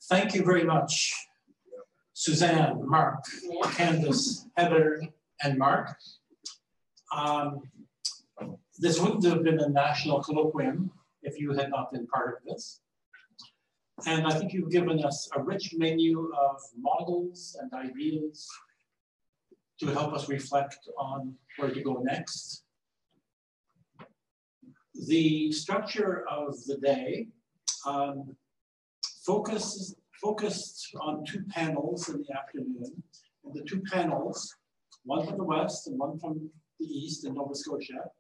Thank you very much, Suzanne, Mark, Candace, Heather, and Mark. This wouldn't have been a national colloquium if you had not been part of this. And I think you've given us a rich menu of models and ideas to help us reflect on where to go next. The structure of the day focused on two panels in the afternoon. And the two panels, one from the west and one from the east in Nova Scotia,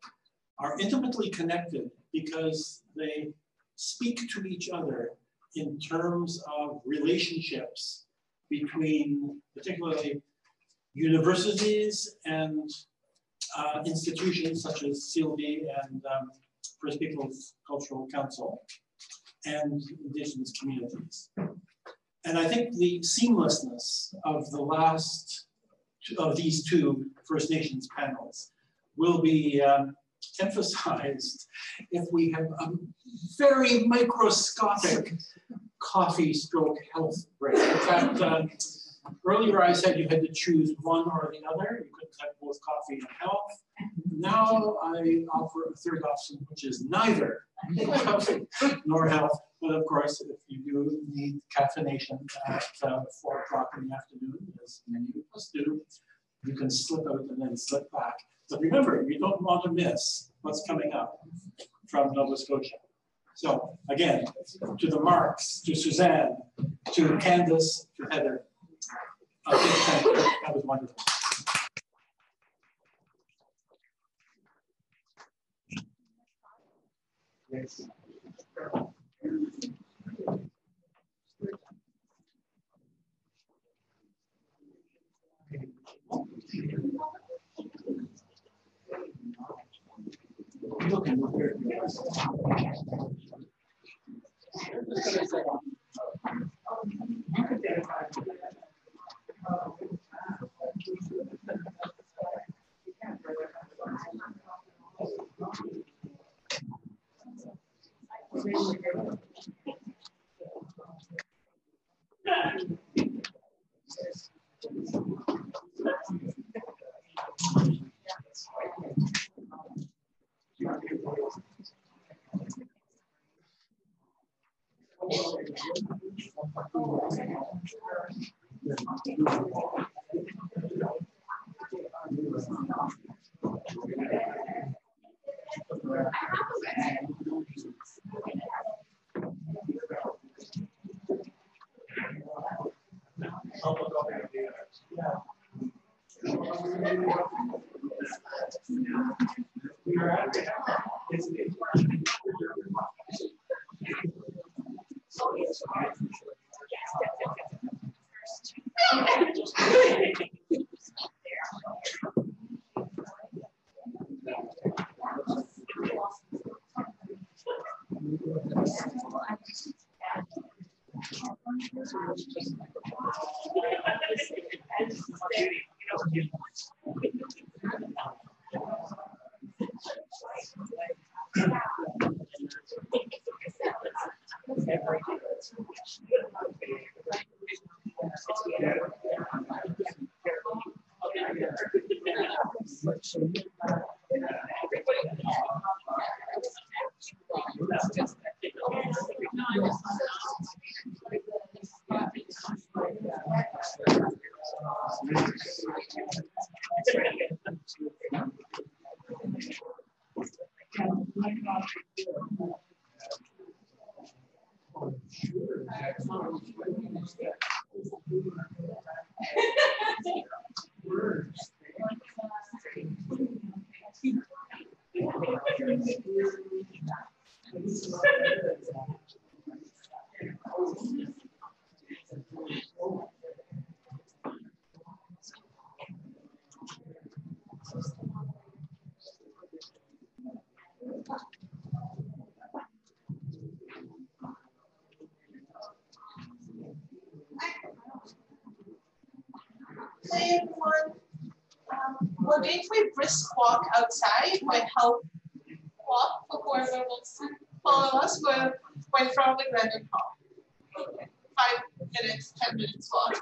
are intimately connected because they speak to each other in terms of relationships between particularly universities and institutions such as CLB and First Peoples Cultural Council and Indigenous communities. And I think the seamlessness of the last of these two First Nations panels will be emphasized if we have a very microscopic coffee stroke health break. In fact, earlier I said you had to choose one or the other. You couldn't have both coffee and health. Now I offer a third option, which is neither coffee nor health. But of course, if you do need caffeination at 4 o'clock in the afternoon, as many of us do, you can slip out and then slip back. But remember, you don't want to miss what's coming up from Nova Scotia. So again, to the Marks, to Suzanne, to Candace, to Heather, a big thank you. That was wonderful. Yes. Hi everyone. We're going to a brisk walk outside with help walk for whoever wants to follow us. We're in front of the Granite Hall. 5 minutes, 10 minutes walk.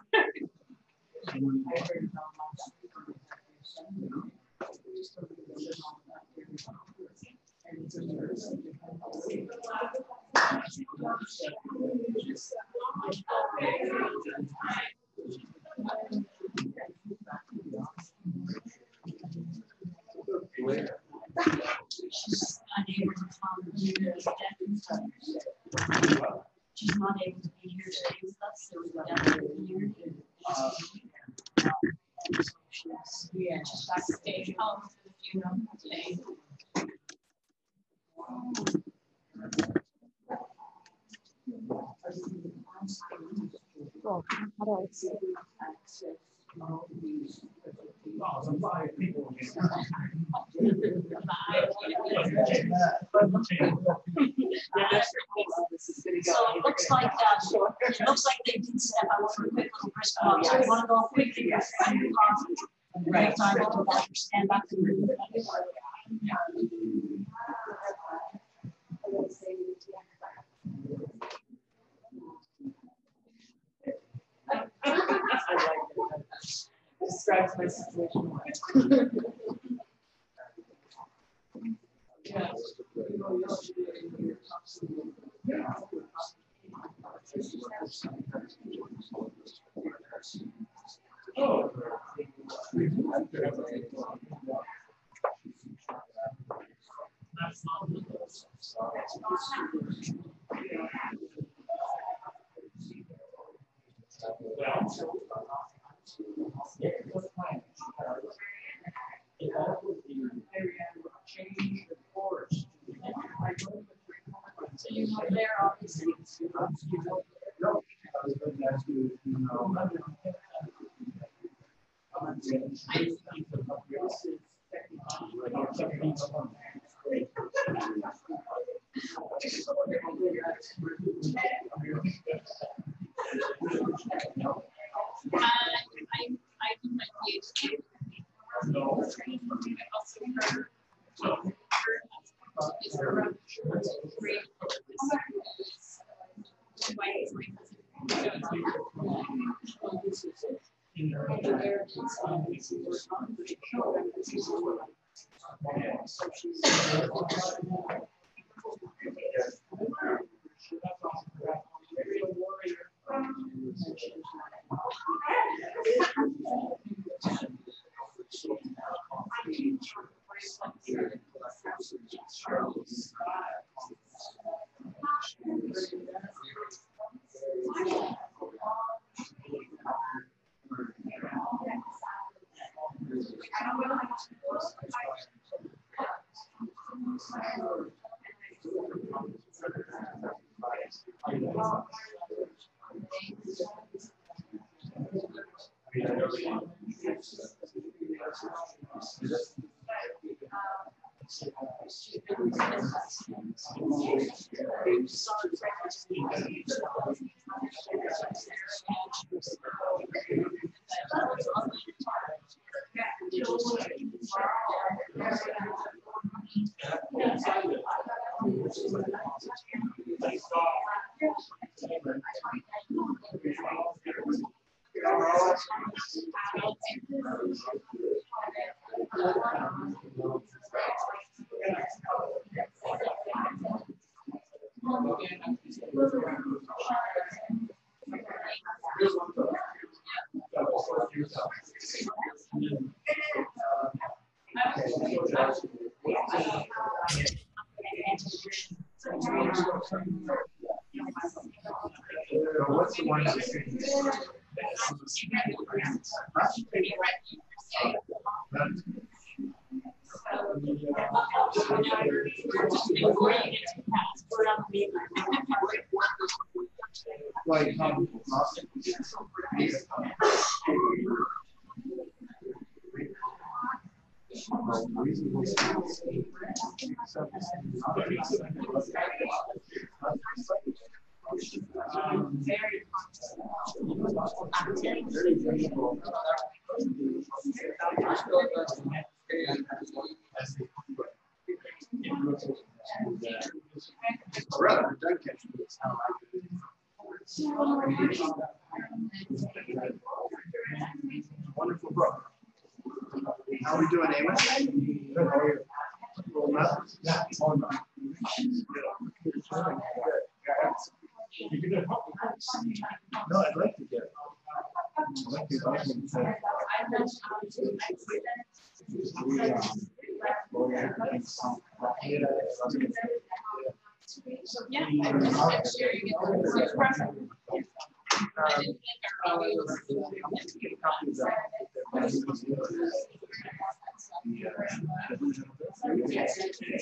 She's unable to come here. She's not able to be here today with us, so we've got to be here. Yeah, she's got to stay home for the funeral today. Well, how do I see access all these? So it looks like they did step out for a quick little brisk walk. So you want to go quickly and coffee. Right. Time to do that. Stand back and move. Describes my situation. So you know Blaire obviously. I do my PhD. What's the one that's like Wonderful book. How are we doing, Amos? Good, how are you? Rolling up? Yeah. No, I'd like to get it. I'd like to Yeah, I'm sharing it.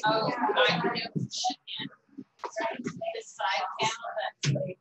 Oh, I know. The side panel that's like,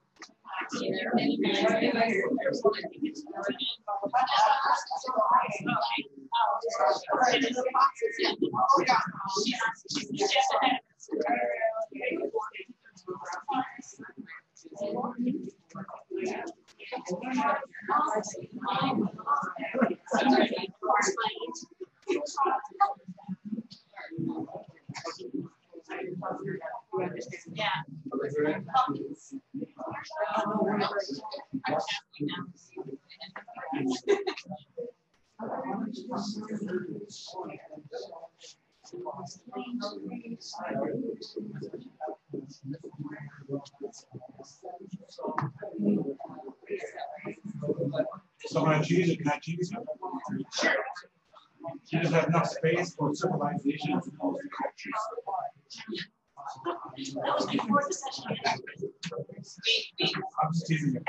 So when I choose it, can I choose it? Sure. She doesn't have enough space for civilization. That was before the session. I'm just teasing you.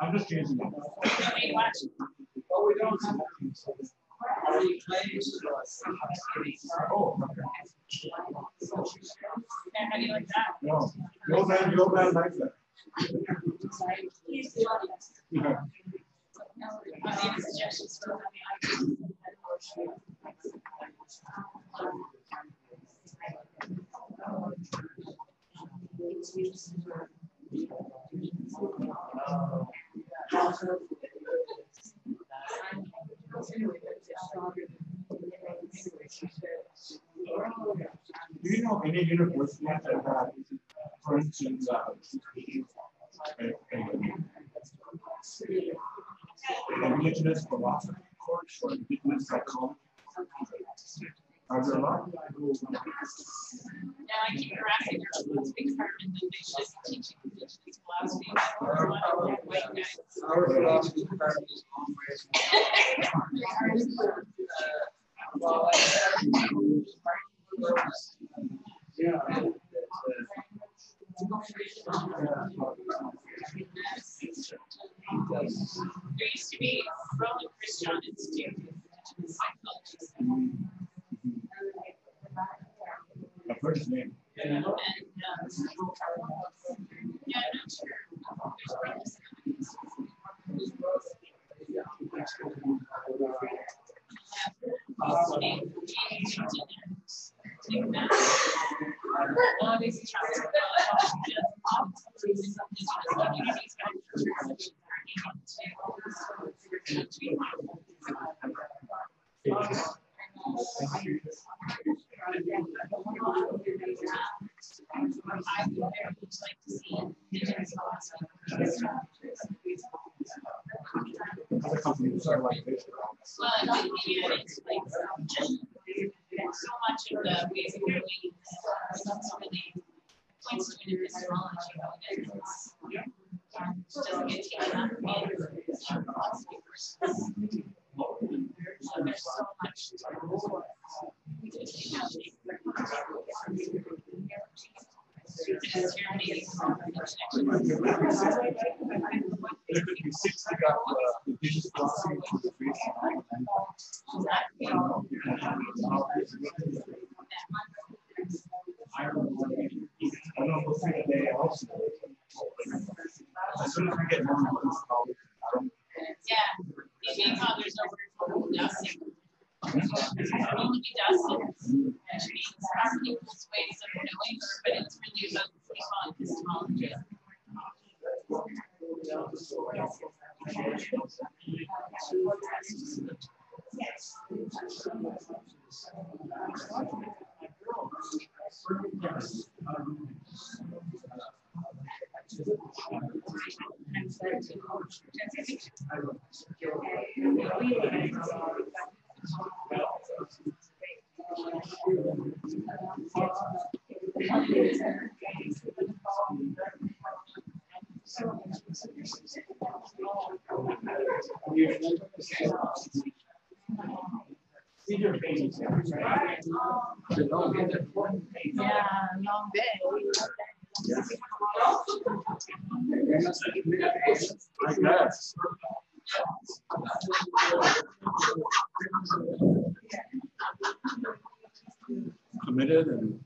I'm just teasing you. Oh, we don't. Oh, okay. How do you like that? No, your man likes that. Yeah. Any suggestions for Do you know any university that have, for instance, indigenous philosophy course or indigenous psychology? Are there a lot? Now I keep harassing her with experiment that they should be teaching indigenous philosophy. White guys. Our philosophy department is There used to be Roland Christian Institute of Indigenous Psychology. I've heard his name. And yeah, I'm not sure. I would very much like to see indigenous philosophy. Other companies are like this. Well, I think it's like just so much of the ways of doing really points to an epistemology that doesn't get taken up in philosophy courses. So there's so much to There could be 60 indigenous philosophy to the face. I don't know if we'll see today also. As soon as we get more into this college, yeah, maybe there's no word for dusting. Only dusting, which means our people's ways of knowing her, but it's really about epistemology. Yeah, long day. I guess. Committed and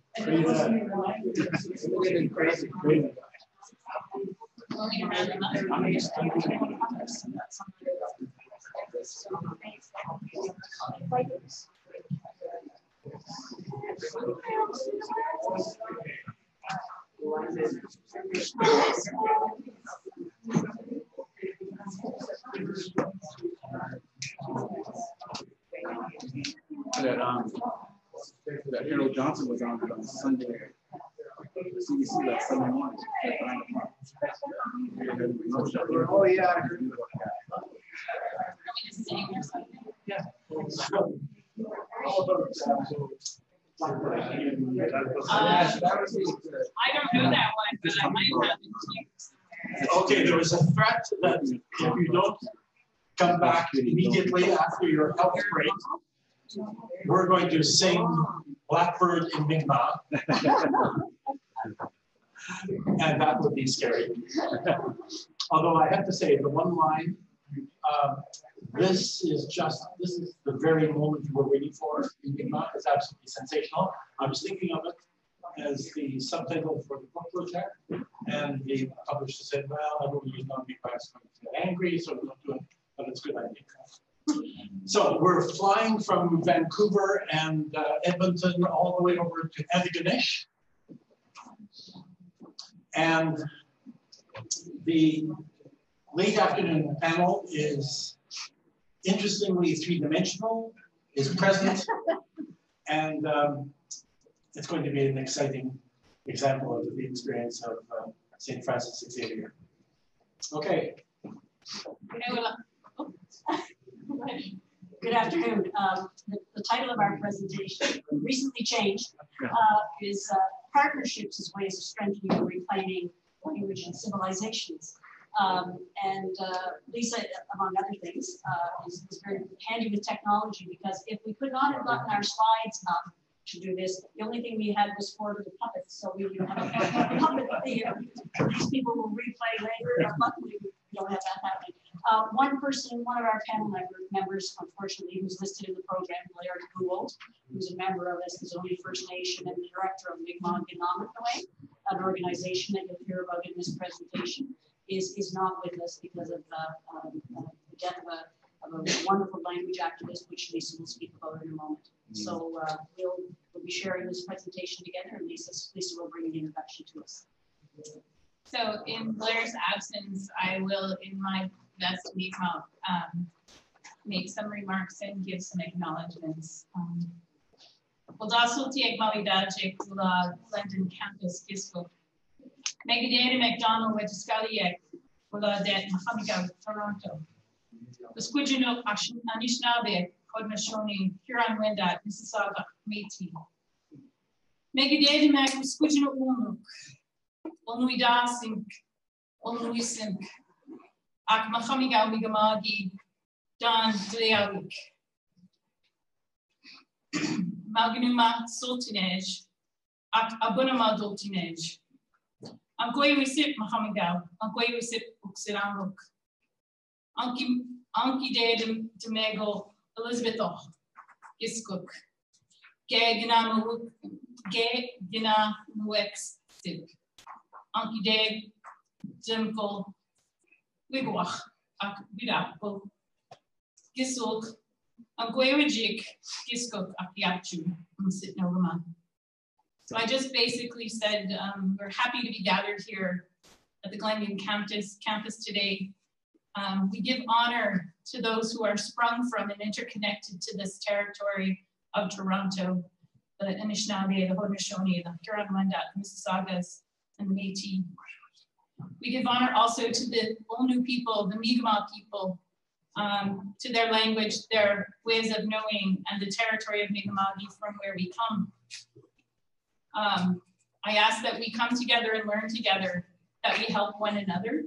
crazy. Only around another. That Harold Johnson was on Sunday. CBC that Sunday morning. Oh, yeah. Yeah. I don't know that one, but I might have it. Okay, there was a threat that if you don't come back immediately after your health break, we're going to sing Blackbird in Mi'kmaq. And that would be scary. Although I have to say, the one line, this is the very moment you were waiting for in Mi'kmaq. It's absolutely sensational. I was thinking of it as the subtitle for the book project, and the publisher said, well, I don't use non-Mi'kmaq, so I'm going to get angry, so we don't do it, but it's a good idea. So we're flying from Vancouver and Edmonton all the way over to Antigonish. And the late afternoon panel is interestingly three-dimensional, is present, and it's going to be an exciting example of the experience of St. Francis Xavier. Okay. Good afternoon. The title of our presentation, recently changed, is Partnerships as Ways of Strengthening and Reclaiming Language and Civilizations. Lisa, among other things, is very handy with technology, because if we could not have gotten our slides up to do this, the only thing we had was 4 little puppets. So we have a puppet theater. These people will replay later, but luckily we don't have that happening. One of our panel members, unfortunately, who's listed in the program, Blaire, GOULD, who's a member of this, is only First Nation and the director of Kina'matnewey, an organization that you'll hear about in this presentation, is not with us because of the death of a wonderful language activist, which Lisa will speak about in a moment. So we'll be sharing this presentation together, and Lisa will bring an introduction to us. So in Blaire's absence, I will, in my best Mi'kmaq, make some remarks and give some acknowledgements. Wadasulti Egmalidaje Kula London campus Gisco. Megadata McDonald Wegiskaliek Kula Det Mahamiga Toronto. The Squidgino Anishinaabe Kodmashoni Huron Wendat Mississauga Métis. Megadata Mac Squidgino Unuk. Onwida Sink Onwisink. Ak Mahamiga Migamagi Dan Dleawik. Malganuma Sultanage, Ak Abunama Doltinage. Ankoy Wisip Mahamiga, Ankoy Wisip Uxiramuk. Anki de Demego Elizabeth Giskuk. Gay Gina Muex Sip. Anki de Jimko Wigwach, Ak Bidapul. Gisuk. Ankoyajik Giskuk Akiachu Sitnogama. So I just basically said we're happy to be gathered here at the Glenview campus today. We give honor to those who are sprung from and interconnected to this territory of Toronto, the Anishinaabe, the Haudenosaunee, the Huron-Wendat, the Mississaugas, and the Métis. We give honor also to the Olnu people, the Mi'kmaq people, to their language, their ways of knowing, and the territory of Mi'kmaq from where we come. I ask that we come together and learn together, that we help one another.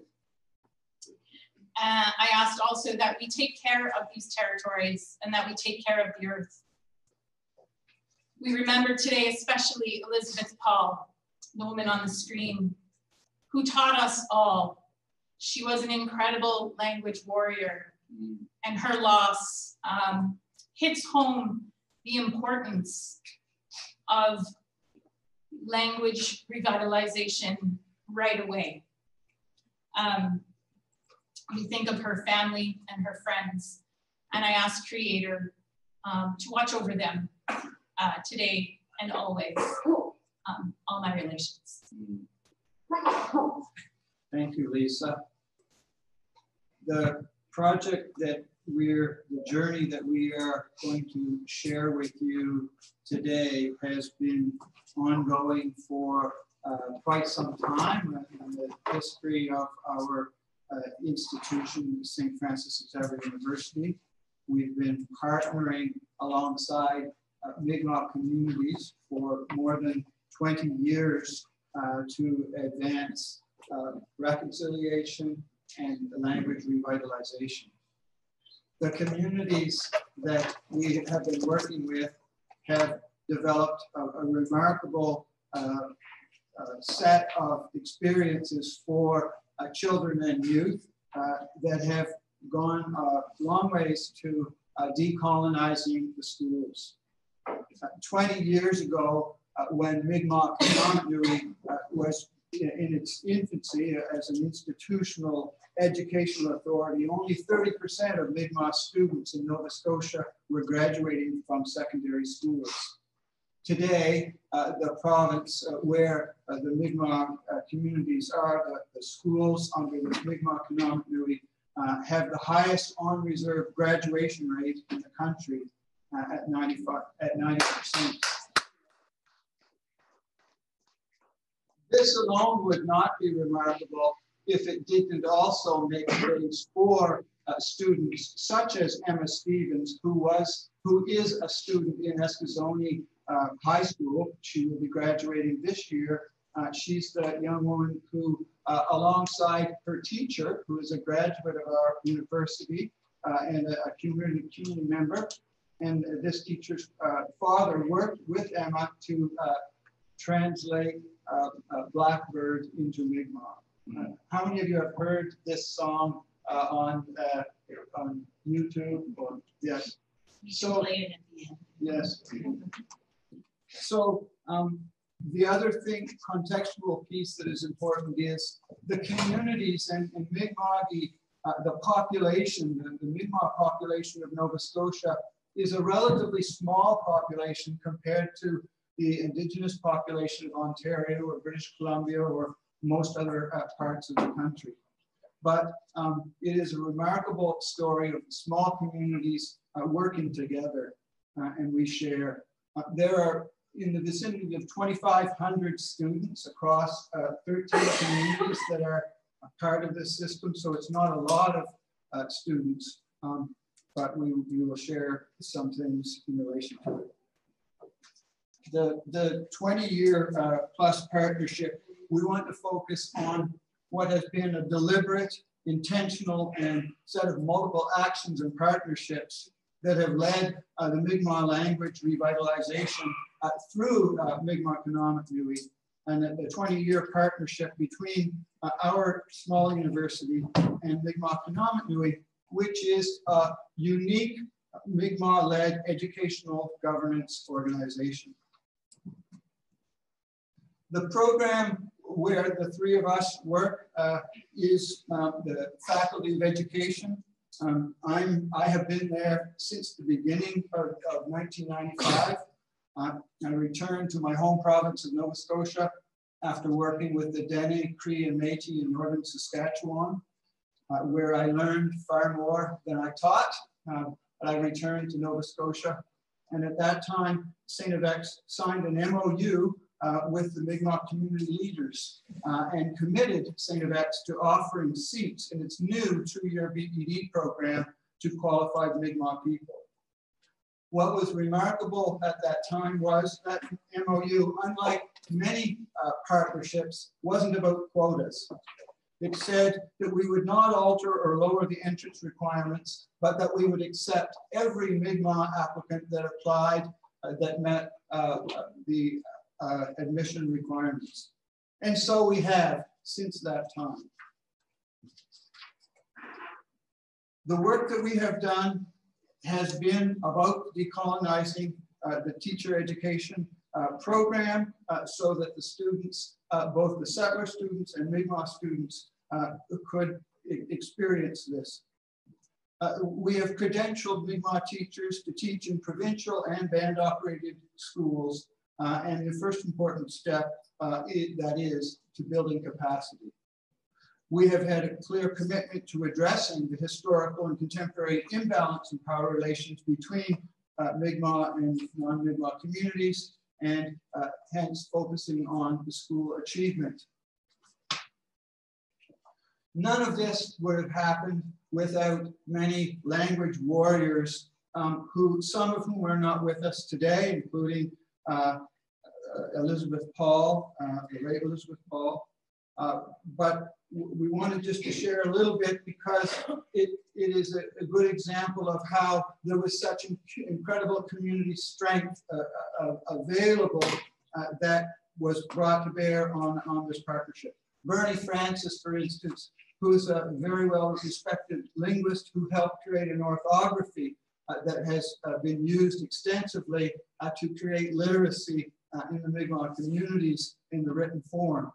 I asked also that we take care of these territories and that we take care of the earth. We remember today especially Elizabeth Paul, the woman on the screen, who taught us all. She was an incredible language warrior, and her loss hits home the importance of language revitalization right away. We think of her family and her friends, and I ask Creator to watch over them today and always, all my relations. Thank you, Lisa. The project that the journey that we are going to share with you today has been ongoing for quite some time in the history of our institution, St. Francis Xavier University. We've been partnering alongside Mi'kmaq communities for more than 20 years to advance reconciliation and language revitalization. The communities that we have been working with have developed a remarkable set of experiences for children and youth that have gone long ways to decolonizing the schools. 20 years ago, when Mi'kmaq Kina'matnewey was in its infancy as an institutional educational authority, only 30% of Mi'kmaq students in Nova Scotia were graduating from secondary schools. Today, the province where the Mi'kmaq communities are, the schools under the Mi'kmaq Kina'matnewey have the highest on-reserve graduation rate in the country at 90%. This alone would not be remarkable if it didn't also make space for students such as Emma Stevens, who is a student in Eskasoni High School. She will be graduating this year. She's the young woman who, alongside her teacher, who is a graduate of our university and a community member, and this teacher's father worked with Emma to translate Blackbird into Mi'kmaq. How many of you have heard this song on YouTube? Or, yes. So, play it at the end. Yes. So the other thing, contextual piece that is important is the communities and Mi'kmaq, the population, the Mi'kmaq population of Nova Scotia is a relatively small population compared to the Indigenous population of Ontario or British Columbia or most other parts of the country. But it is a remarkable story of small communities working together, and we share. There are in the vicinity of 2,500 students across 13 communities that are a part of this system, so it's not a lot of students, but we will share some things in relation to it. The 20-year plus partnership, we want to focus on what has been a deliberate, intentional, and set of multiple actions and partnerships that have led the Mi'kmaq language revitalization through Mi'kmaq Kina'matnewey, and the 20-year partnership between our small university and Mi'kmaq Kina'matnewey, which is a unique Mi'kmaq-led educational governance organization. The program where the three of us work is the Faculty of Education. I have been there since the beginning of 1995. I returned to my home province of Nova Scotia after working with the Dene, Cree, and Métis in northern Saskatchewan, where I learned far more than I taught. But I returned to Nova Scotia. And at that time, St. FX signed an MOU with the Mi'kmaq community leaders and committed St. FX to offering seats in its new 2-year BED program to qualified Mi'kmaq people. What was remarkable at that time was that MOU, unlike many partnerships, wasn't about quotas. It said that we would not alter or lower the entrance requirements, but that we would accept every Mi'kmaq applicant that applied that met the admission requirements. And so we have since that time. The work that we have done has been about decolonizing the teacher education program so that the students, both the settler students and Mi'kmaq students, could experience this. We have credentialed Mi'kmaq teachers to teach in provincial and band-operated schools, and the first important step that is to building capacity. We have had a clear commitment to addressing the historical and contemporary imbalance in power relations between Mi'kmaq and non-Mi'kmaq communities, and hence focusing on the school achievement. None of this would have happened without many language warriors, some of whom are not with us today, including Elizabeth Paul, the late Elizabeth Paul. But we wanted just to share a little bit because it is a good example of how there was such incredible community strength available that was brought to bear on this partnership. Bernie Francis, for instance, who's a very well-respected linguist who helped create an orthography that has been used extensively to create literacy in the Mi'kmaq communities in the written form.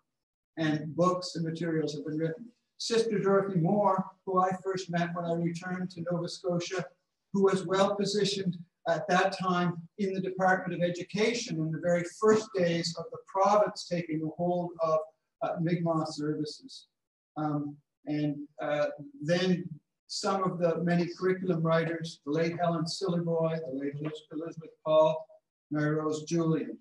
And books and materials have been written. Sister Dorothy Moore, who I first met when I returned to Nova Scotia, who was well positioned at that time in the Department of Education in the very first days of the province taking a hold of Mi'kmaq services. Then some of the many curriculum writers, the late Helen Silliboy, the late Elizabeth Paul, Mary Rose Julian.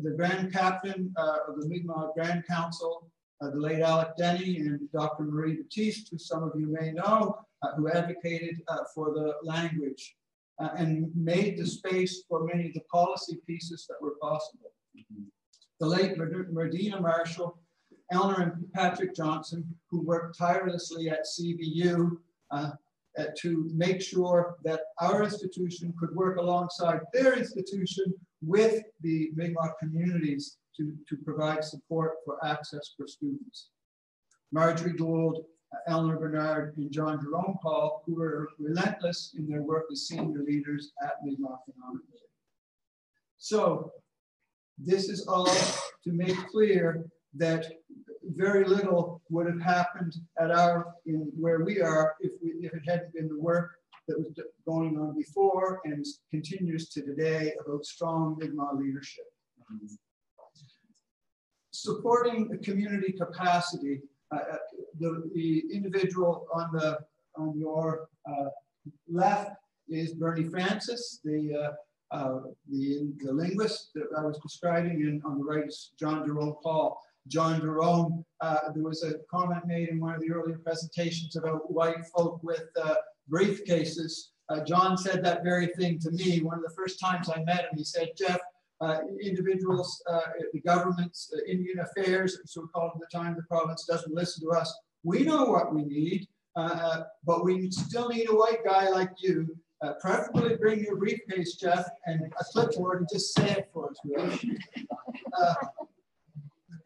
The Grand Captain of the Mi'kmaq Grand Council, the late Alec Denny, and Dr. Marie Batiste, who some of you may know, who advocated for the language and made the space for many of the policy pieces that were possible. The late Merdina Marshall, Eleanor and Patrick Johnson, who worked tirelessly at CBU to make sure that our institution could work alongside their institution with the Mi'kmaq communities to provide support for access for students. Marjorie Gould, Eleanor Bernard, and John Jerome Paul, who were relentless in their work as senior leaders at Mi'kmaq Kina'matnewey. So this is all to make clear that very little would have happened at where we are if it hadn't been the work that was going on before and continues to today about strong Mi'kmaq leadership. Supporting the community capacity, the individual on your left is Bernie Francis, the linguist that I was describing, and on the right is John Jerome Paul. John Jerome, there was a comment made in one of the earlier presentations about white folk with briefcases. John said that very thing to me. One of the first times I met him, he said, Jeff, individuals, the government's Indian affairs, so called at the time, the province doesn't listen to us. We know what we need, but we still need a white guy like you. Preferably bring your briefcase, Jeff, and a clipboard and just say it for us, really.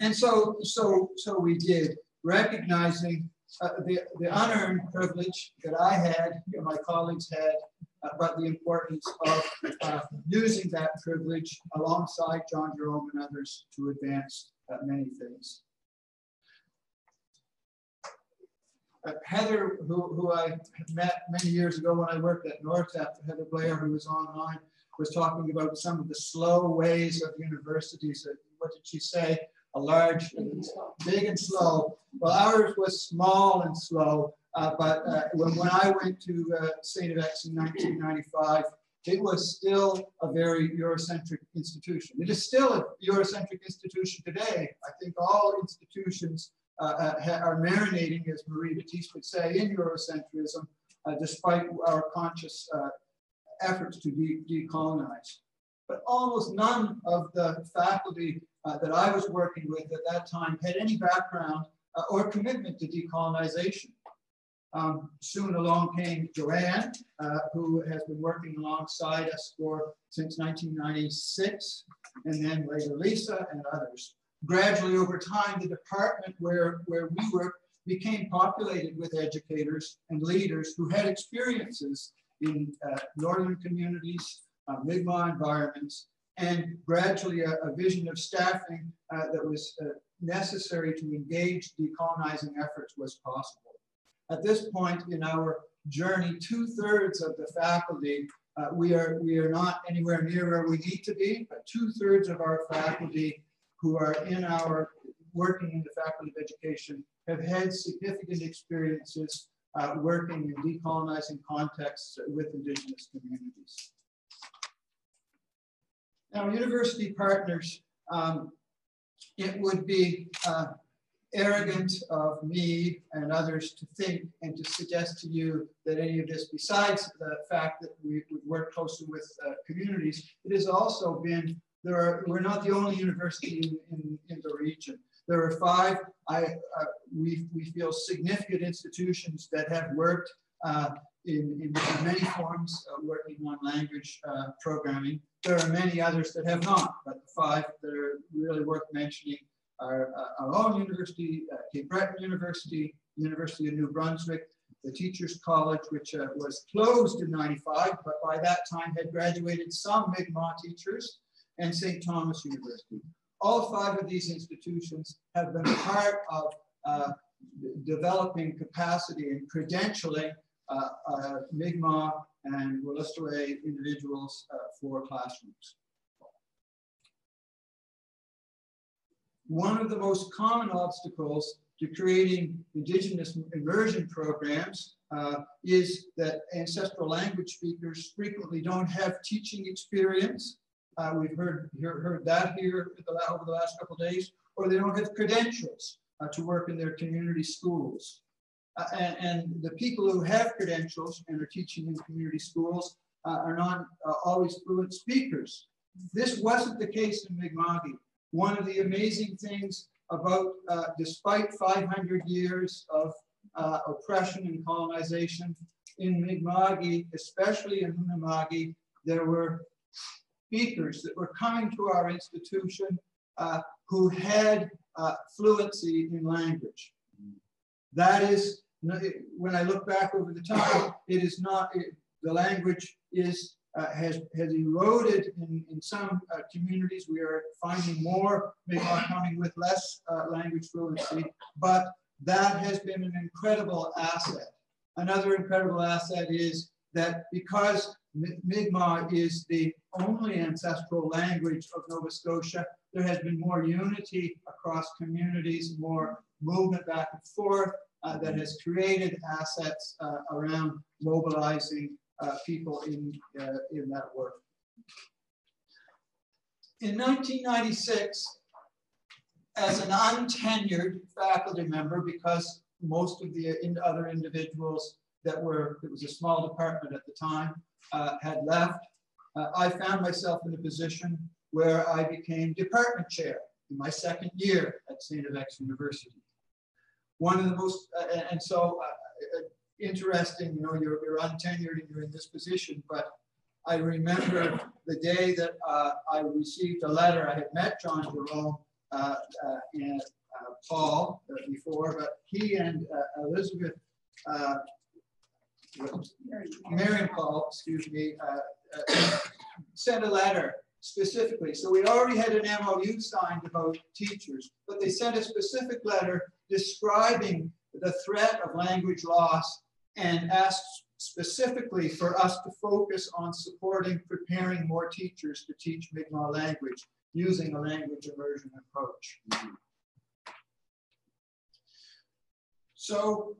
And so we did, recognizing the unearned privilege that I had, my colleagues had, but the importance of using that privilege alongside John Jerome and others to advance many things. Heather, who I met many years ago when I worked at Nortep, Heather Blaire, who was online, was talking about some of the slow ways of universities. What did she say? large, big and slow. Well, ours was small and slow, but when I went to St. X in 1995, it was still a very Eurocentric institution. It is still a Eurocentric institution today. I think all institutions are marinating, as Marie Batiste would say, in Eurocentrism, despite our conscious efforts to decolonize. But almost none of the faculty that I was working with at that time had any background or commitment to decolonization. Soon along came Joanne, who has been working alongside us since 1996, and then later Lisa and others. Gradually over time, the department where we worked became populated with educators and leaders who had experiences in northern communities, Mi'kmaq environments, and gradually a vision of staffing that was necessary to engage decolonizing efforts was possible. At this point in our journey, 2/3 of the faculty, we are not anywhere near where we need to be, but 2/3 of our faculty who are working in the Faculty of Education have had significant experiences working in decolonizing contexts with Indigenous communities. Now, university partners, it would be arrogant of me and others to think and to suggest to you that any of this, besides the fact that we work closely with communities, it has also been, we're not the only university in the region. There are 5, we feel, significant institutions that have worked in many forms working on language programming. There are many others that have not, but the 5 that are really worth mentioning are our own university, Cape Breton University, University of New Brunswick, the Teachers College, which was closed in '95, but by that time had graduated some Mi'kmaq teachers, and St. Thomas University. All 5 of these institutions have been part of developing capacity and credentialing Mi'kmaq and Wolastoqey individuals for classrooms. One of the most common obstacles to creating Indigenous immersion programs is that ancestral language speakers frequently don't have teaching experience. We've heard that here over the last couple of days, or they don't have credentials to work in their community schools. And the people who have credentials and are teaching in community schools are not always fluent speakers. This wasn't the case in Mi'kma'ki. One of the amazing things about, despite 500 years of oppression and colonization in Mi'kma'ki, especially in Unama'ki, there were speakers that were coming to our institution who had fluency in language. That is, when I look back over the time, it is not, the language is, has eroded in some communities. We are finding more Mi'kmaq coming with less language fluency, but that has been an incredible asset. Another incredible asset is that because Mi'kmaq is the only ancestral language of Nova Scotia, there has been more unity across communities, more movement back and forth that has created assets around mobilizing people in that work. In 1996, as an untenured faculty member, because most of the other individuals that were, it was a small department at the time, had left, I found myself in a position where I became department chair in my 2nd year at St. X University. One of the most, and so interesting, you know, you're untenured and you're in this position, but I remember the day that I received a letter. I had met John Jerome and Paul before, but he and Elizabeth, Marion Paul, excuse me, sent a letter specifically. So we already had an MOU signed about teachers, but they sent a specific letter describing the threat of language loss and asked specifically for us to focus on supporting, preparing more teachers to teach Mi'kmaq language using a language immersion approach. So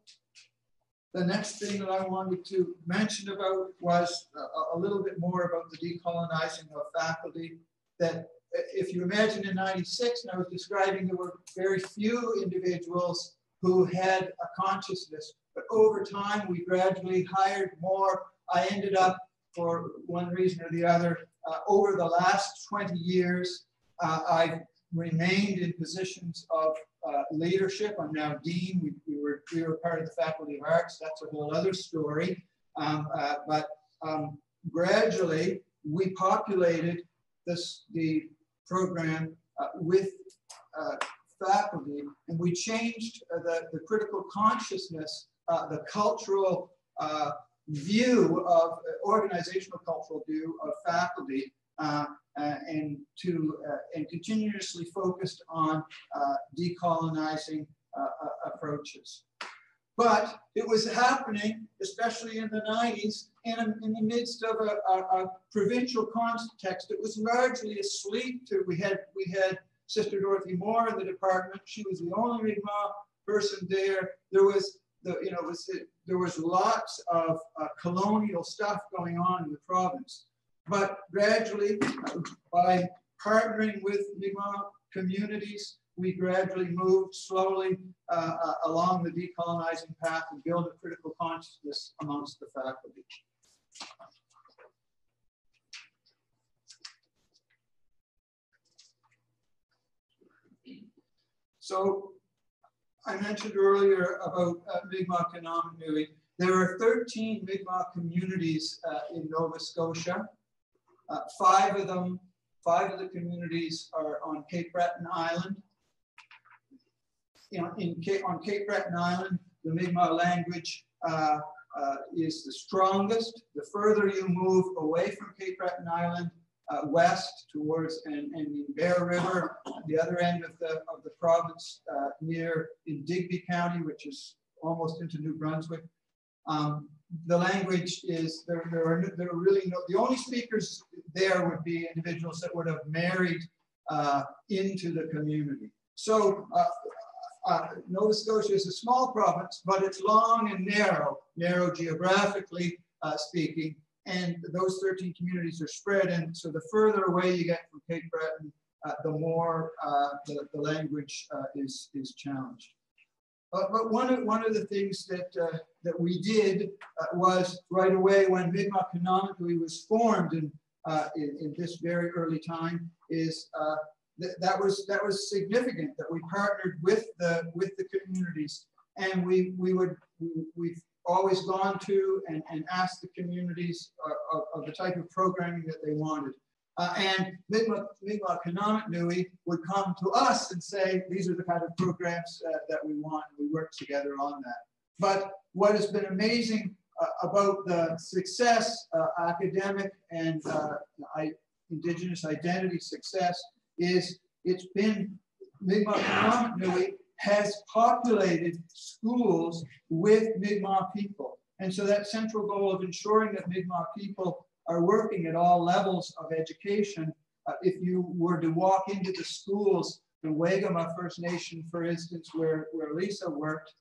the next thing that I wanted to mention about was a little bit more about the decolonizing of faculty. That if you imagine in '96, and I was describing, there were very few individuals who had a consciousness, but over time we gradually hired more. I ended up, for one reason or the other, over the last 20 years, I've remained in positions of leadership. I'm now dean. We were part of the Faculty of Arts. That's a whole other story. But gradually, we populated the program with faculty, and we changed the critical consciousness, the cultural view of organizational cultural view of faculty, and continuously focused on decolonizing approaches. But it was happening, especially in the 90s, in the midst of a provincial context. It was largely asleep to. We had Sister Dorothy Moore in the department. She was the only Mi'kmaq person there. There was there was lots of colonial stuff going on in the province. But gradually, by partnering with Mi'kmaq communities, we gradually moved slowly along the decolonizing path and build a critical consciousness amongst the faculty. So I mentioned earlier about Mi'kmaq Kina'matnewey. There are 13 Mi'kmaq communities in Nova Scotia. Five of the communities are on Cape Breton Island. On Cape Breton Island, the Mi'kmaq language is the strongest. The further you move away from Cape Breton Island, west towards and in Bear River, the other end of the province, near in Digby County, which is almost into New Brunswick. The language is there are really no. The only speakers there would be individuals that would have married into the community. So Nova Scotia is a small province, but it's long and narrow geographically speaking. And those 13 communities are spread, and so the further away you get from Cape Breton, the more the language is challenged. But one of the things that we did was right away when Mi'kmaq Kina'matnewey was formed in this very early time is that was significant, that we partnered with the communities, and we've always gone to and asked the communities of the type of programming that they wanted. And Mi'kmaq Kina'matnewey would come to us and say, these are the kind of programs that we want, and we work together on that. But what has been amazing about the success, academic and Indigenous identity success, is it's been Mi'kmaq Kina'matnewey has populated schools with Mi'kmaq people. And so that central goal of ensuring that Mi'kmaq people are working at all levels of education. If you were to walk into the schools, the Waigama First Nation, for instance, where Lisa worked,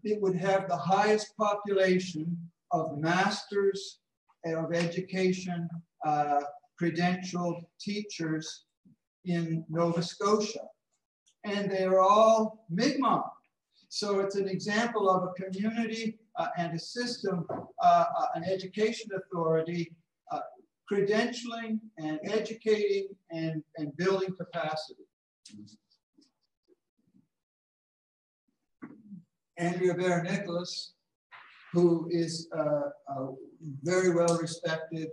it would have the highest population of masters of education, credentialed teachers in Nova Scotia. And they are all Mi'kmaq. So it's an example of a community and a system, an education authority, credentialing and educating and building capacity. Andrea Bear-Nicholas, who is a very well-respected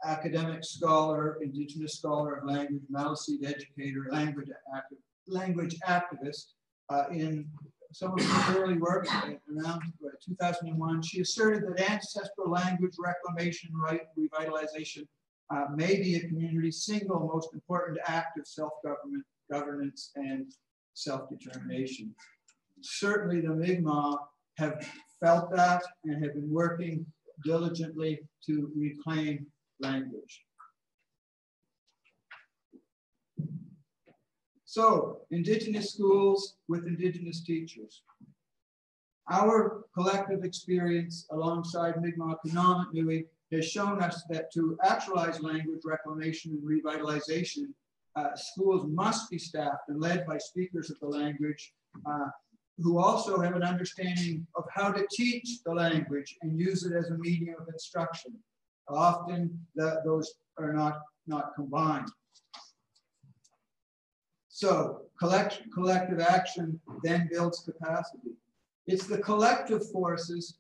academic scholar, Indigenous scholar of language, Maliseet educator, language activist. In some of her early work around 2001, she asserted that ancestral language reclamation, revitalization may be a community's single most important act of self-government, governance, and self-determination. Certainly the Mi'kmaq have felt that and have been working diligently to reclaim language. So, Indigenous schools with Indigenous teachers. Our collective experience alongside Mi'kmaq Kina'matnewey has shown us that to actualize language reclamation and revitalization, schools must be staffed and led by speakers of the language who also have an understanding of how to teach the language and use it as a medium of instruction. Often those are not combined. So collective action then builds capacity. It's the collective forces.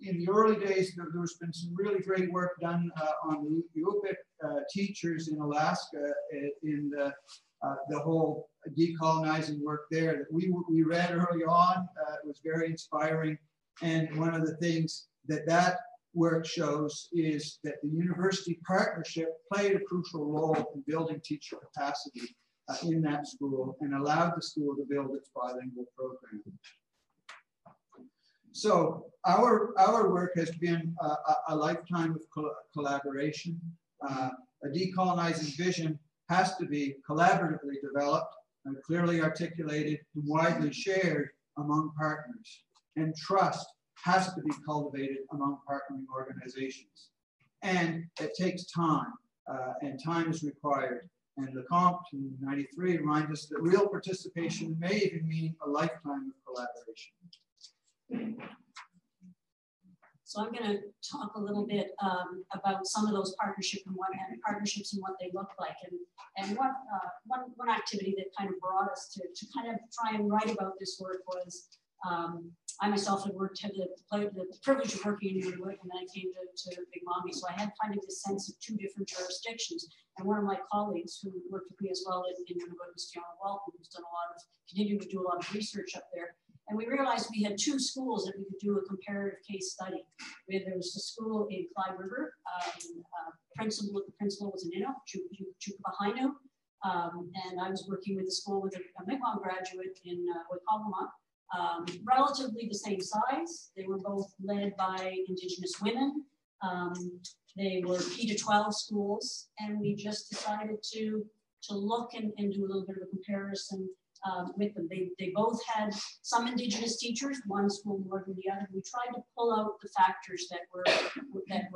In the early days, there's been some really great work done on the Yupik teachers in Alaska in the whole decolonizing work there that we read early on. It was very inspiring. And one of the things that work shows is that the university partnership played a crucial role in building teacher capacity in that school and allowed the school to build its bilingual program. So our work has been a lifetime of collaboration. A decolonizing vision has to be collaboratively developed, clearly articulated, and widely shared among partners. And trust has to be cultivated among partnering organizations. And it takes time, and time is required. And the Comp in '93 reminds us that real participation may even mean a lifetime of collaboration. So I'm going to talk a little bit about some of those partnerships and what they look like. And one activity that kind of brought us to kind of try and write about this work was I myself had the privilege of working in Nunavut, and then I came to Mi'kmaq, so I had kind of this sense of two different jurisdictions. And one of my colleagues who worked with me as well in Nunavut was Joanne, who's done continued to do a lot of research up there. And we realized we had two schools that we could do a comparative case study. There was a school in Clyde River. The principal was an Inuk, and I was working with the school with a Mi'kmaq graduate in Waikagama. Relatively the same size. They were both led by Indigenous women. They were P-12 schools, and we just decided to look and do a little bit of a comparison with them. They both had some Indigenous teachers, one school more than the other. We tried to pull out the factors that had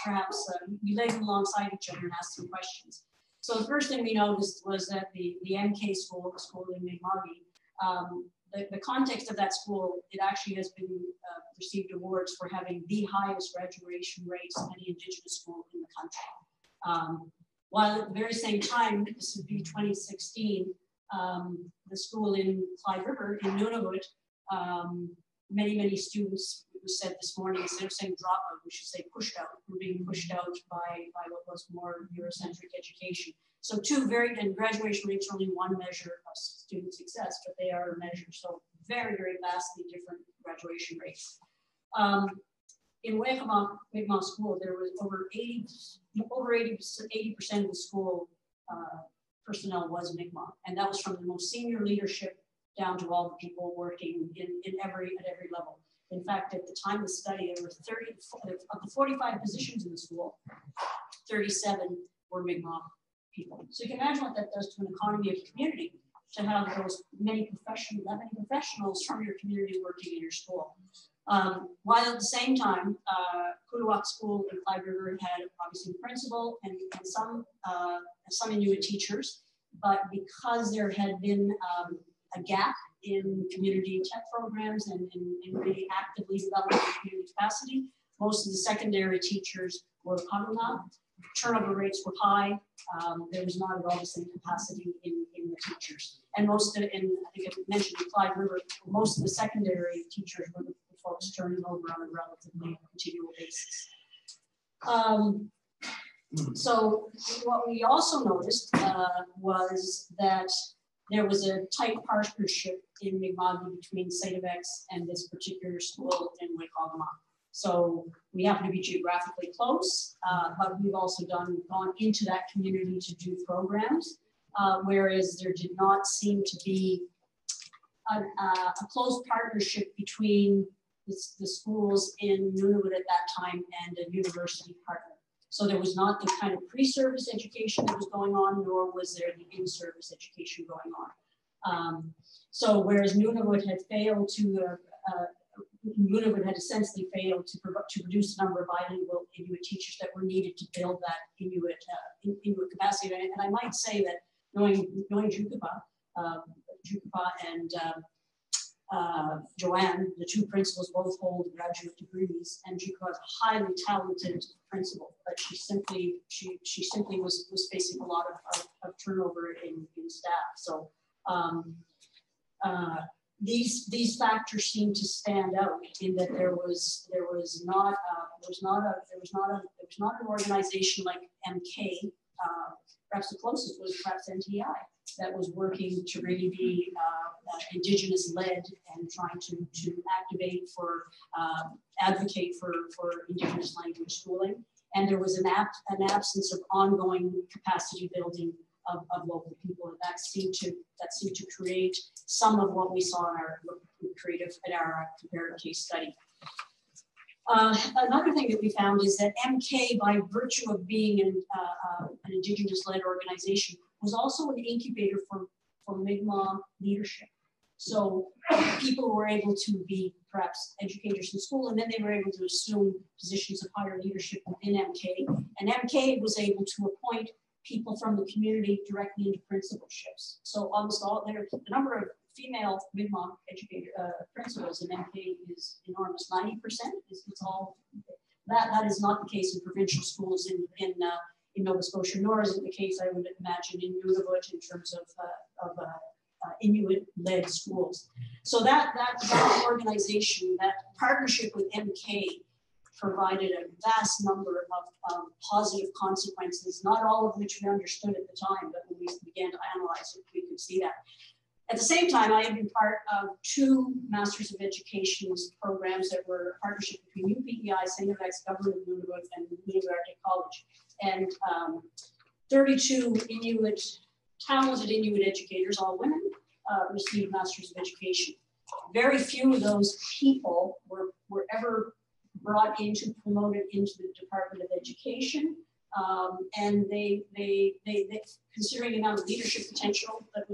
perhaps we laid them alongside each other and asked some questions. So the first thing we noticed was that the MK school, the school in Mi'kmaq, the context of that school, it actually has been received awards for having the highest graduation rates of any Indigenous school in the country. While at the very same time, this would be 2016, the school in Clyde River in Nunavut, many students, it was said this morning, instead of saying dropout, we should say pushed out. We're being pushed out by what was more Eurocentric education. So and graduation rates are only one measure of student success, but they are a measure. So very vastly different graduation rates. In Mi'kmaq school, there was over 80% of the school personnel was Mi'kmaq, and that was from the most senior leadership down to all the people working at every level. In fact, at the time of the study, there were 30 of the 45 positions in the school, 37 were Mi'kmaq people. So you can imagine what that does to an economy of a community, to have those many professionals from your community working in your school. While at the same time, Kuluwak School in Clyde River had obviously the principal and some Inuit teachers, but because there had been a gap in community tech programs and in really actively developing community capacity, most of the secondary teachers were Kanuna. Turnover rates were high. There was not at all the same capacity in the teachers. And I think I mentioned in Clyde River, most of the secondary teachers were the folks turning over on a relatively continual basis. So what we also noticed was that there was a tight partnership in Mi'kmaq between Sativex and this particular school in Waikagama. So we happen to be geographically close, but we've also gone into that community to do programs, whereas there did not seem to be a close partnership between the schools in Nunavut at that time and a university partner. So there was not the kind of pre-service education that was going on, nor was there the in-service education going on. So whereas Nunavut had failed to, Nunavut had essentially failed to produce a number of bilingual Inuit teachers that were needed to build that Inuit capacity. And I might say that knowing Jukupa and Joanne, the two principals, both hold graduate degrees, and Jukupa is a highly talented principal, but she simply was facing a lot of turnover in staff. So these factors seem to stand out in that there was not an organization like MK. Perhaps the closest was perhaps NTI that was working to really be Indigenous led and trying to activate for advocate for Indigenous language schooling. And there was an absence of ongoing capacity building of local people, and that seemed to create some of what we saw in our comparative case study. Another thing that we found is that MK, by virtue of being an Indigenous-led organization, was also an incubator for Mi'kmaq leadership. So people were able to be perhaps educators in school, and then they were able to assume positions of higher leadership within MK. And MK was able to appoint people from the community directly into principalships. So almost all, the number of female Mi'kmaq principals in MK is enormous. 90% is all. That is not the case in provincial schools in Nova Scotia, nor is it the case, I would imagine, in Nunavut in terms of Inuit-led schools. So that organization, that partnership with MK, provided a vast number of positive consequences, not all of which we understood at the time, but when we began to analyze it, we could see that. At the same time, I have been part of two Masters of Education programs that were a partnership between UPEI, St. FX, Government of Nunavut, and Nunavut College. And 32 talented Inuit educators, all women, received Masters of Education. Very few of those people were ever brought into, promoted into the Department of Education. And they considering the amount of leadership potential that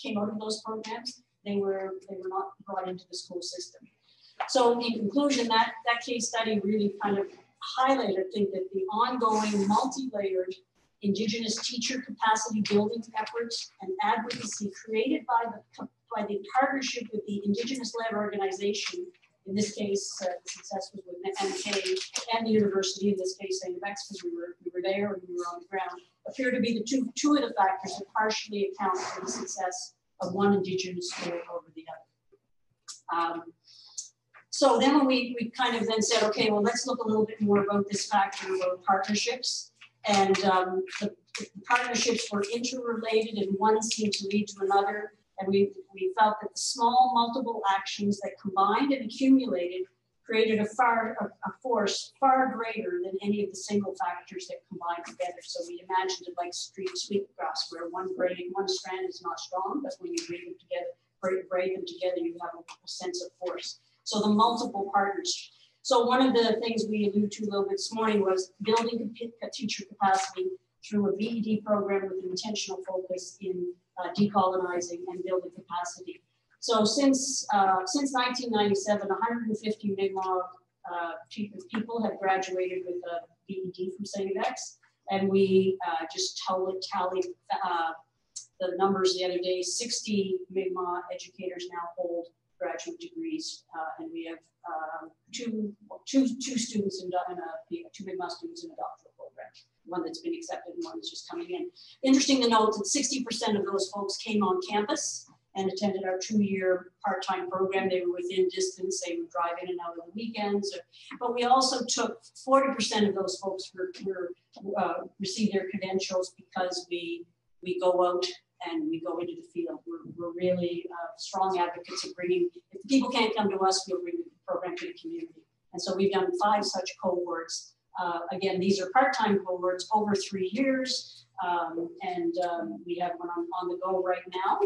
came out of those programs, they were not brought into the school system. So in conclusion, that case study really kind of highlighted, I think, that the ongoing multi-layered Indigenous teacher capacity building efforts and advocacy created by the partnership with the Indigenous-led organization. In this case, the success was with MK and the university, in this case, St. FX, because we were there and we were on the ground, appear to be the two of the factors that partially account for the success of one Indigenous school over the other. So then when we kind of then said, okay, well, let's look a little bit more about this factor about partnerships. And the partnerships were interrelated and one seemed to lead to another. And we felt that the small multiple actions that combined and accumulated created a force far greater than any of the single factors that combined together. So we imagined it like sweetgrass, where one strand is not strong, but when you braid them together, you have a sense of force. So the multiple partners. So one of the things we alluded to a little bit this morning was building teacher capacity through a VED program with an intentional focus in decolonizing and building capacity. So since 1997, 150 Mi'kmaq people have graduated with a VED from St. FX, and we just tallied the numbers the other day. 60 Mi'kmaq educators now hold graduate degrees, and we have two students in two Mi'kmaq students in a doctoral program. One that's been accepted and one that's just coming in. Interesting to note that 60% of those folks came on campus and attended our 2-year part-time program. They were within distance, they would drive in and out on the weekends. But we also took 40% of those folks received their credentials because we go out and we go into the field. We're really strong advocates of bringing, if people can't come to us, we'll bring the program to the community. And so we've done 5 such cohorts. Again, these are part-time cohorts over 3 years, and we have one on the go right now.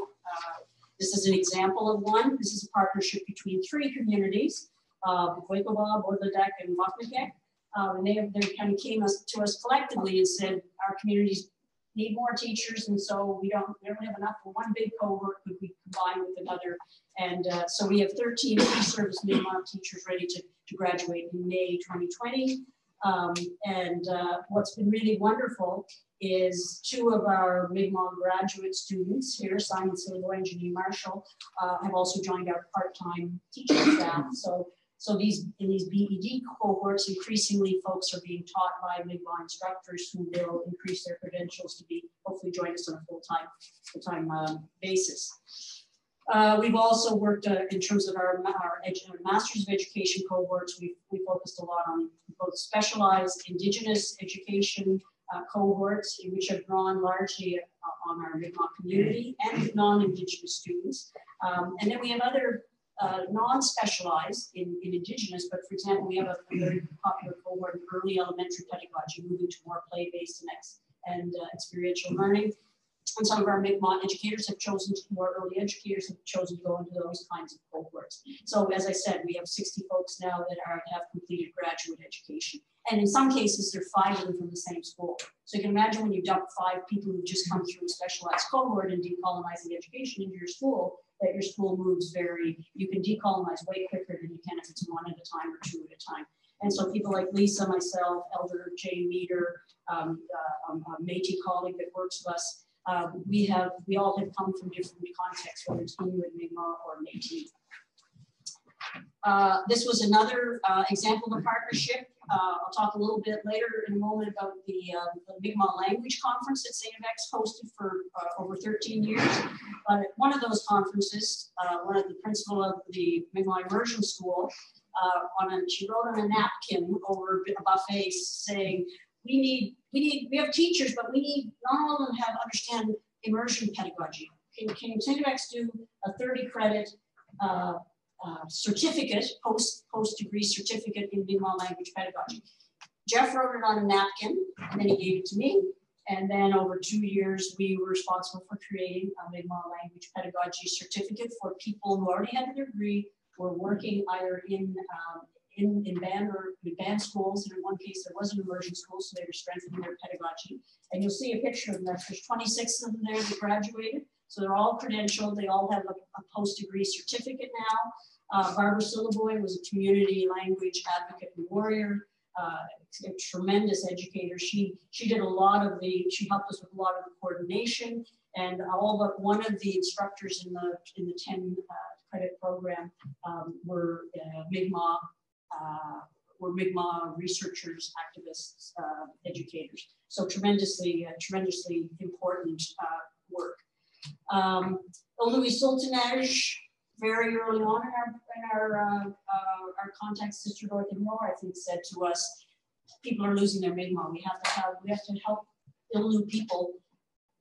This is an example of one. This is a partnership between 3 communities, Boikoba, Bodladek, and Makmikek. And they kind of came to us collectively and said, our communities need more teachers, and so we don't have enough for one big cohort. Could we combine with another? And so we have 13 pre-service Mi'kmaq teachers ready to graduate in May 2020. What's been really wonderful is 2 of our Mi'kmaq graduate students here, Simon Silvo and Janine Marshall, have also joined our part-time teaching staff. So in these BED cohorts, increasingly folks are being taught by Mi'kmaq instructors who will increase their credentials to be hopefully join us on a full-time basis. We've also worked in terms of our Masters of Education cohorts. We focused a lot on both specialized Indigenous education cohorts, which have drawn largely on our Mi'kmaq community and non-Indigenous students. And then we have other non-specialized in Indigenous, but for example, we have a very popular cohort in early elementary pedagogy, moving to more play-based and experiential learning. And some of our Mi'kmaq educators have chosen to, more early educators have chosen to go into those kinds of cohorts. So as I said, we have 60 folks now that have completed graduate education. And in some cases, there are 5 of them from the same school. So you can imagine when you dump 5 people who just come through a specialized cohort and decolonizing education into your school, that your school moves you can decolonize way quicker than you can if it's 1 at a time or 2 at a time. And so people like Lisa, myself, Elder Jane Meter, a Métis colleague that works with us, we all have come from different contexts, whether it's Inuit, Mi'kmaq, or Métis. This was another example of a partnership. I'll talk a little bit later in a moment about the Mi'kmaq Language Conference that St. FX hosted for over 13 years. But at one of those conferences, one of the principal of the Mi'kmaq Immersion School, she wrote on a napkin over a buffet saying, we have teachers, but we need, not all of them understand immersion pedagogy. Can St. FX do a 30-credit certificate, post-degree certificate in Mi'kmaq language pedagogy? Jeff wrote it on a napkin, and then he gave it to me. And then over 2 years, we were responsible for creating a Mi'kmaq language pedagogy certificate for people who already had their degree, were working either in band or in band schools. And in one case, there was an immersion school, so they were strengthening their pedagogy. And you'll see a picture of them. There's 26 of them there that graduated. So they're all credentialed. They all have a post-degree certificate now. Barbara Sillaboy was a community language advocate and warrior, a tremendous educator. She did a lot of she helped us with a lot of the coordination, and all but one of the instructors in the 10 credit program were Mi'kmaq researchers, activists, educators. So tremendously important work. Louis Sultanaj, very early on in our contact, Sister Dorothy Moore, I think, said to us, people are losing their Mi'kmaq. We have to help Innu people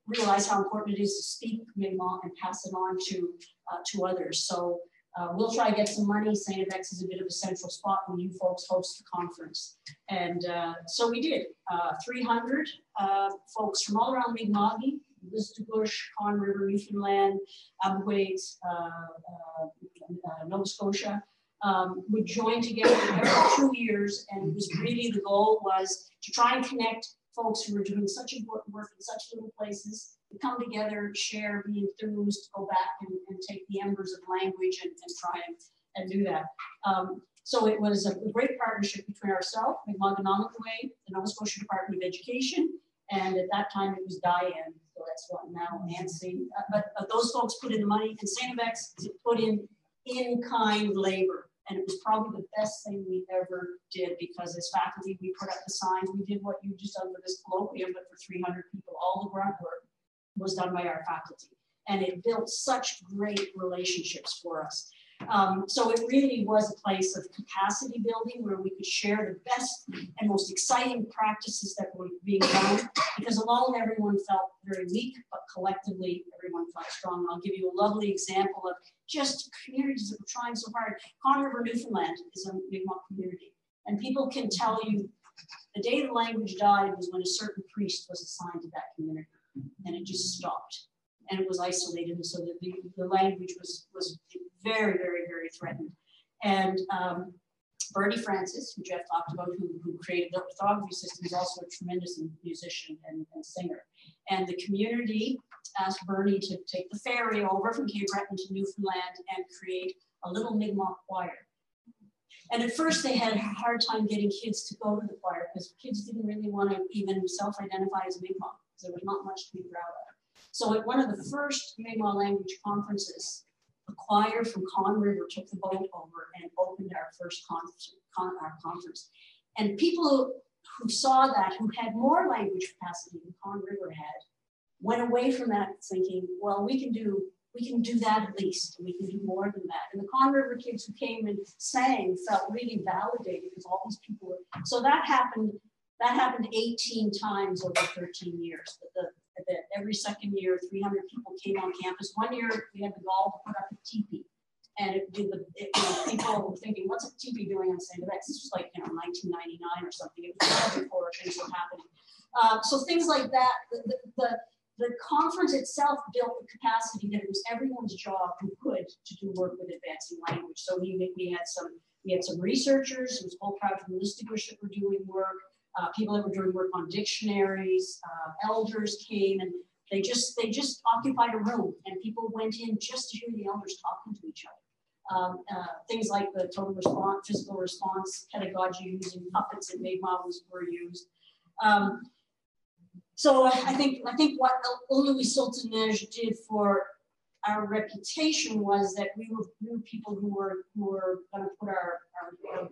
realize how important it is to speak Mi'kmaq and pass it on to others. So we'll try to get some money. St. FX is a bit of a central spot when you folks host the conference. And so we did. 300 folks from all around Mi'kma'ki, Lisdagush, Con River, Newfoundland, Amwait, Nova Scotia, would join together every 2 years. And it was really, the goal was to try and connect folks who were doing such important work in such little places, to come together, share, be enthused, go back and take the embers of language and try and do that. So it was a great partnership between ourselves, Unama'ki, the Nova Scotia Department of Education, and at that time it was Diane, so that's what now Nancy. But those folks put in the money, and St. FX put in-kind labor. And it was probably the best thing we ever did, because as faculty, we put up the signs. We did what you just done for this colloquium, but for 300 people. All the grunt work was done by our faculty. And it built such great relationships for us. So it really was a place of capacity building where we could share the best and most exciting practices that were being done, because alone everyone felt very weak, but collectively everyone felt strong. And I'll give you a lovely example of just communities that were trying so hard. Con River, Newfoundland is a Mi'kmaq community. And people can tell you the day the language died was when a certain priest was assigned to that community, and it just stopped. And it was isolated, and so the language was very, very, very threatened. And Bertie Francis, who Jeff talked about, who created the orthography system, is also a tremendous musician and singer. And the community asked Bertie to take the ferry over from Cape Breton to Newfoundland and create a little Mi'kmaq choir. And at first they had a hard time getting kids to go to the choir because kids didn't really want to even self-identify as Mi'kmaq because there was not much to be proud of. So at one of the first Mi'kmaq language conferences, a choir from Con River took the boat over and opened our first conference. And people who saw that, who had more language capacity than Con River had, went away from that thinking, well, we can do that at least, and we can do more than that. And the Con River kids who came and sang felt really validated because all these people were, so that happened 18 times over 13 years. Every second year, 300 people came on campus. One year, we had the gall to put up a teepee. And people were thinking, what's a teepee doing on St. X? This was like, 1999 or something. It was well before things were happening. So things like that, the conference itself built the capacity that it was everyone's job who could to do work with advancing language. So we had some researchers. It was whole crowd from Listigwish that were doing work. People that were doing work on dictionaries, elders came and they just occupied a room and people went in just to hear the elders talking to each other. Things like the total response, physical response pedagogy using puppets and Mi'kmaq were used. So I think what Louis Sultanege did for our reputation was that we were people who were going to put our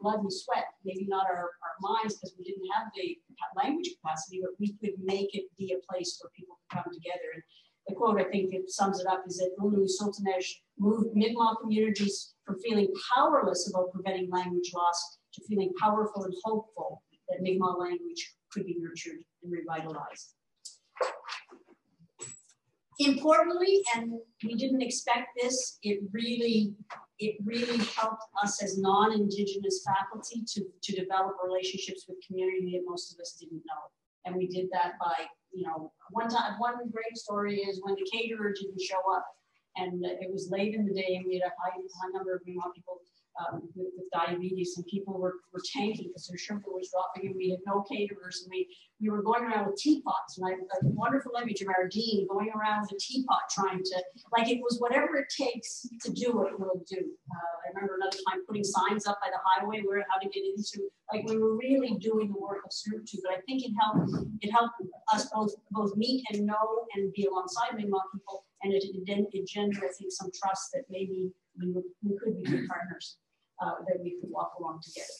blood and sweat, maybe not our minds because we didn't have the language capacity, but we could make it be a place where people could come together. And the quote, I think it sums it up, is that Louis Sultanege moved Mi'kmaq communities from feeling powerless about preventing language loss to feeling powerful and hopeful that Mi'kmaq language could be nurtured and revitalized. Importantly, and we didn't expect this, it really helped us as non-Indigenous faculty to develop relationships with community that most of us didn't know. And we did that by, one great story is when the caterer didn't show up and it was late in the day and we had a high number of Mi'kmaq people with diabetes and people were tanking because their sugar was dropping and we had no caterers and we were going around with teapots and I have a wonderful image of our dean going around with a teapot trying to, like it was whatever it takes to do what we'll do. I remember another time putting signs up by the highway where how to get into, like we were really doing the work of servitude, but I think it helped us both meet and know and be alongside Mi'kmaq people, and it engendered, I think, some trust that maybe we could be good partners. That we could walk along together.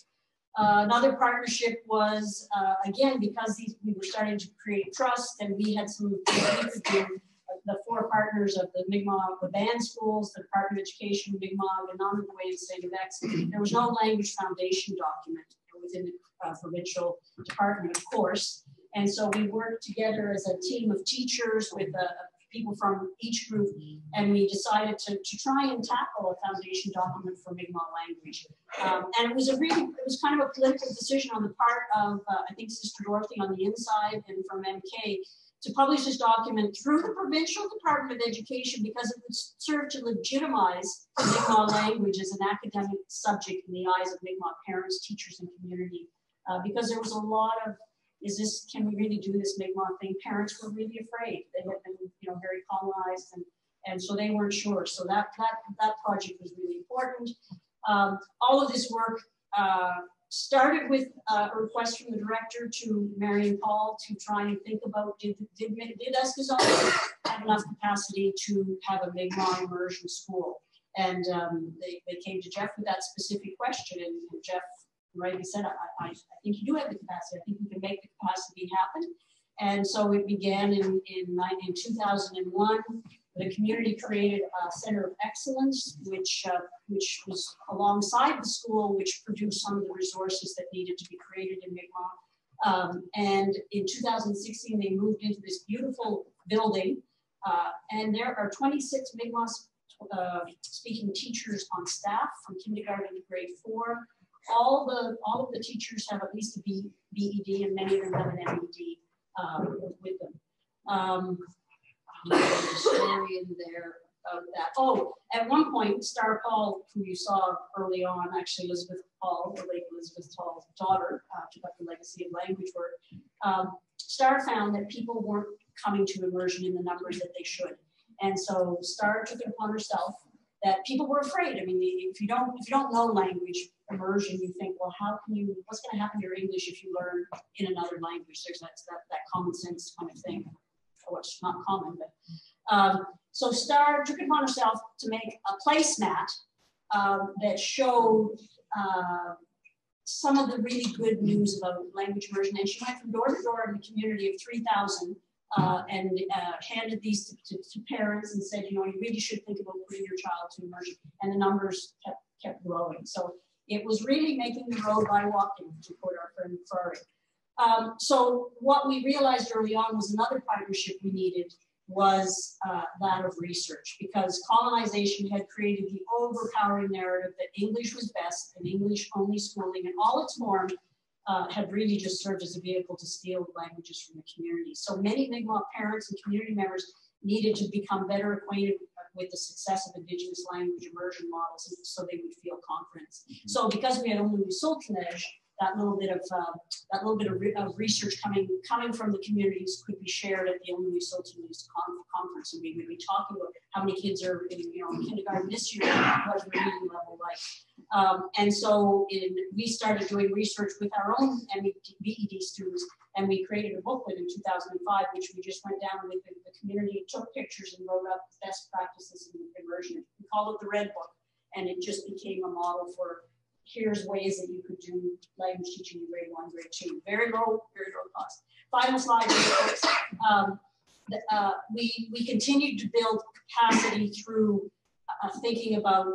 Another partnership was, again, because we were starting to create trust and we had some, the four partners of the Mi'kmaq, the band schools, the Department of Education, Mi'kmaq, Unama'ki, and St. X. There was no language foundation document within the provincial department, of course. And so we worked together as a team of teachers with people from each group, and we decided to try and tackle a foundation document for Mi'kmaq language. And it was kind of a political decision on the part of, I think, Sister Dorothy on the inside and from MK to publish this document through the Provincial Department of Education because it would serve to legitimize the Mi'kmaq language as an academic subject in the eyes of Mi'kmaq parents, teachers, and community. Because there was a lot of, can we really do this Mi'kmaq thing? Parents were really afraid. They had been, very colonized, and so they weren't sure. So that project was really important. All of this work started with a request from the director to Marion Paul to try and think about did Eskazon have enough capacity to have a Mi'kmaq immersion school? And they came to Jeff with that specific question, and Jeff rightly said, I think you do have the capacity. I think we can make the capacity happen. And so it began in 2001. The community created a Center of Excellence, which was alongside the school, which produced some of the resources that needed to be created in Mi'kmaq. And in 2016, they moved into this beautiful building. And there are 26 Mi'kmaq speaking teachers on staff from kindergarten to grade 4. All of the teachers have at least a BED, and many of them have an MED with them. There's a story in there about that. Oh, at one point, Star Paul, who you saw early on, actually Elizabeth Paul, the late Elizabeth Paul's daughter, took up the legacy of language work, STAR found that people weren't coming to immersion in the numbers that they should. And so STAR took it upon herself that people were afraid. I mean, if you don't know language immersion, you think, well, what's going to happen to your English if you learn in another language? There's that common sense kind of thing, or it's not common, but so STAR took it upon herself to make a placemat that showed some of the really good news about language immersion. And she went from door to door in the community of 3,000 and handed these to parents and said, you know, you really should think about putting your child to immersion. And the numbers kept growing. So it was really making the road by walking, to quote our friend Ferrari. So what we realized early on was another partnership we needed was that of research, because colonization had created the overpowering narrative that English was best and English only schooling and all its form had really just served as a vehicle to steal languages from the community. So many Mi'kmaq parents and community members needed to become better acquainted with the success of Indigenous language immersion models so they would feel confidence. So because we had only Sultanage, that little bit of research coming from the communities could be shared at the Unama'ki Sultanage conference, and we would be talking about how many kids are in kindergarten this year, what's the reading level like. And so we started doing research with our own BED students, and we created a booklet in 2005, which we just went down with the community, took pictures and wrote up best practices in immersion. We called it the Red Book, and it just became a model for here's ways that you could do language teaching in grade 1, grade 2. Very low cost. Final slide. We continued to build capacity through thinking about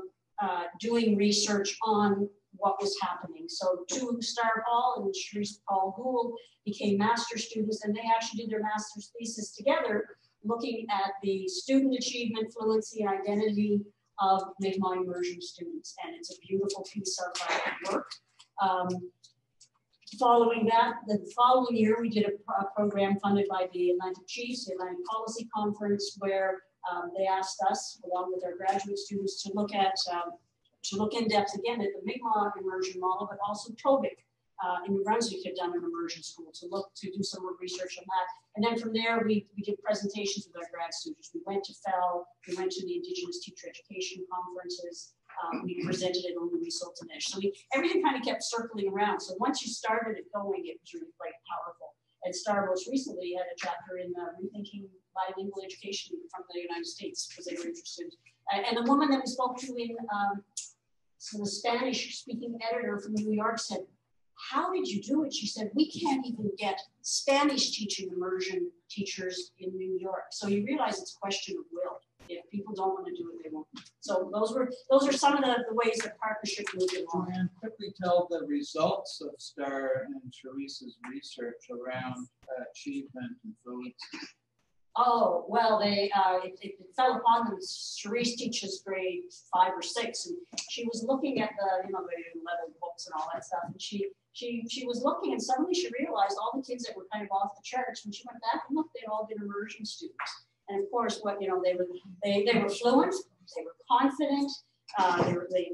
doing research on what was happening. So two, Star Paul and Sharice Paul Gould became master's students, and they actually did their master's thesis together, looking at the student achievement, fluency, and identity of Mi'kmaq immersion students, and it's a beautiful piece of work. Following that, the following year, we did a program funded by the Atlantic Chiefs, the Atlantic Policy Conference, where they asked us, along with our graduate students, to look in depth again at the Mi'kmaq immersion model, but also TOBIC in New Brunswick had done an immersion school to do some more research on that. And then from there, we did presentations with our grad students. We went to FEL, we went to the Indigenous Teacher Education Conferences, we presented at Unama'ki Sultanage. So everything kind of kept circling around. So once you started it going, it was really quite powerful. And STAR most recently had a chapter in rethinking bilingual education from the United States because they were interested. And the woman that we spoke to in, so the Spanish-speaking editor from New York said, how did you do it? She said, we can't even get Spanish teaching immersion teachers in New York. So you realize it's a question of will. If people don't want to do it, they won't. So those are some of the ways that partnership moved along. Joanne, quickly tell the results of STAR and Sharice's research around achievement and fluency. Oh, well, it fell upon them. Sharice teaches grade 5 or 6, and she was looking at the level books and all that stuff, and she was looking, and suddenly she realized all the kids that were kind of off the charts. When she went back and looked, they'd all been immersion students. And of course, they were fluent, they were confident,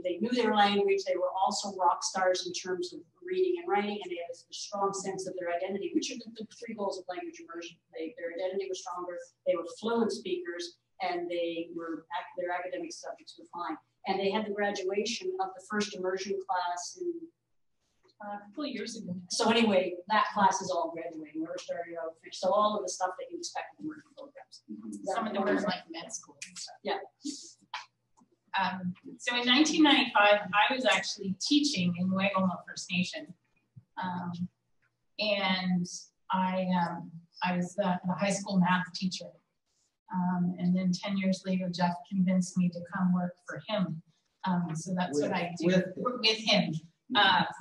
they knew their language. They were also rock stars in terms of reading and writing, and they had a strong sense of their identity, which are the 3 goals of language immersion. Their identity was stronger, they were fluent speakers, and their academic subjects were fine. And they had the graduation of the first immersion class in a couple of years ago. So anyway, that class is all graduating. We're starting out. So all of the stuff that you expect from immersion programs. Some of them are like med school and stuff. Yeah. So in 1995, I was actually teaching in Waigoma First Nation. And I was the high school math teacher. And then 10 years later, Jeff convinced me to come work for him. So that's what I do with him.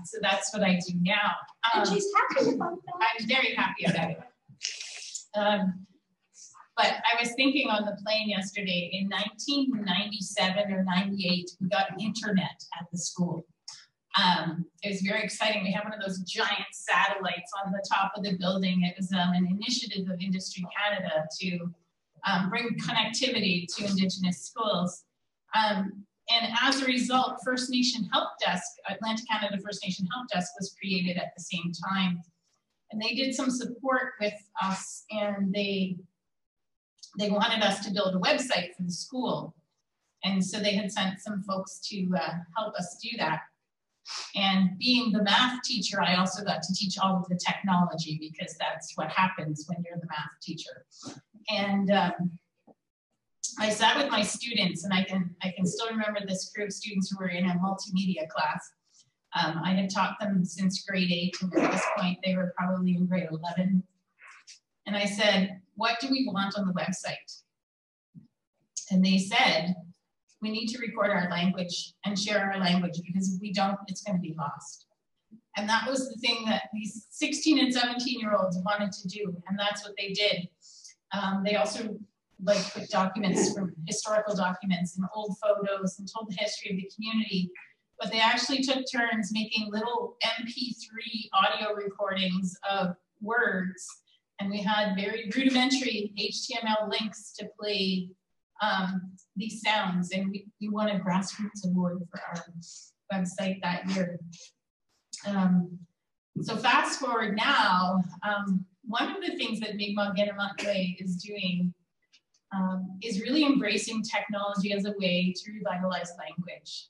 So that's what I do now. And she's happy about that. I'm very happy about it. But I was thinking on the plane yesterday, in 1997 or 98, we got internet at the school. It was very exciting. We had one of those giant satellites on the top of the building. It was an initiative of Industry Canada to bring connectivity to Indigenous schools. And as a result, First Nation Help Desk, Atlantic Canada First Nation Help Desk was created at the same time. And they did some support with us, and they wanted us to build a website for the school. And so they had sent some folks to help us do that. And being the math teacher, I also got to teach all of the technology, because that's what happens when you're the math teacher. And I sat with my students, and I can still remember this crew of students who were in a multimedia class. I had taught them since grade 8, and at this point they were probably in grade 11. And I said, what do we want on the website? And they said, we need to record our language and share our language, because if we don't, it's going to be lost. And that was the thing that these 16 and 17-year-olds wanted to do, and that's what they did. They also put documents from historical documents and old photos and told the history of the community, but they actually took turns making little MP3 audio recordings of words, and we had very rudimentary HTML links to play these sounds, and we won a grassroots award for our website that year. So fast forward now, one of the things that Mi'kmaq Kina'matnewey is doing is really embracing technology as a way to revitalize language.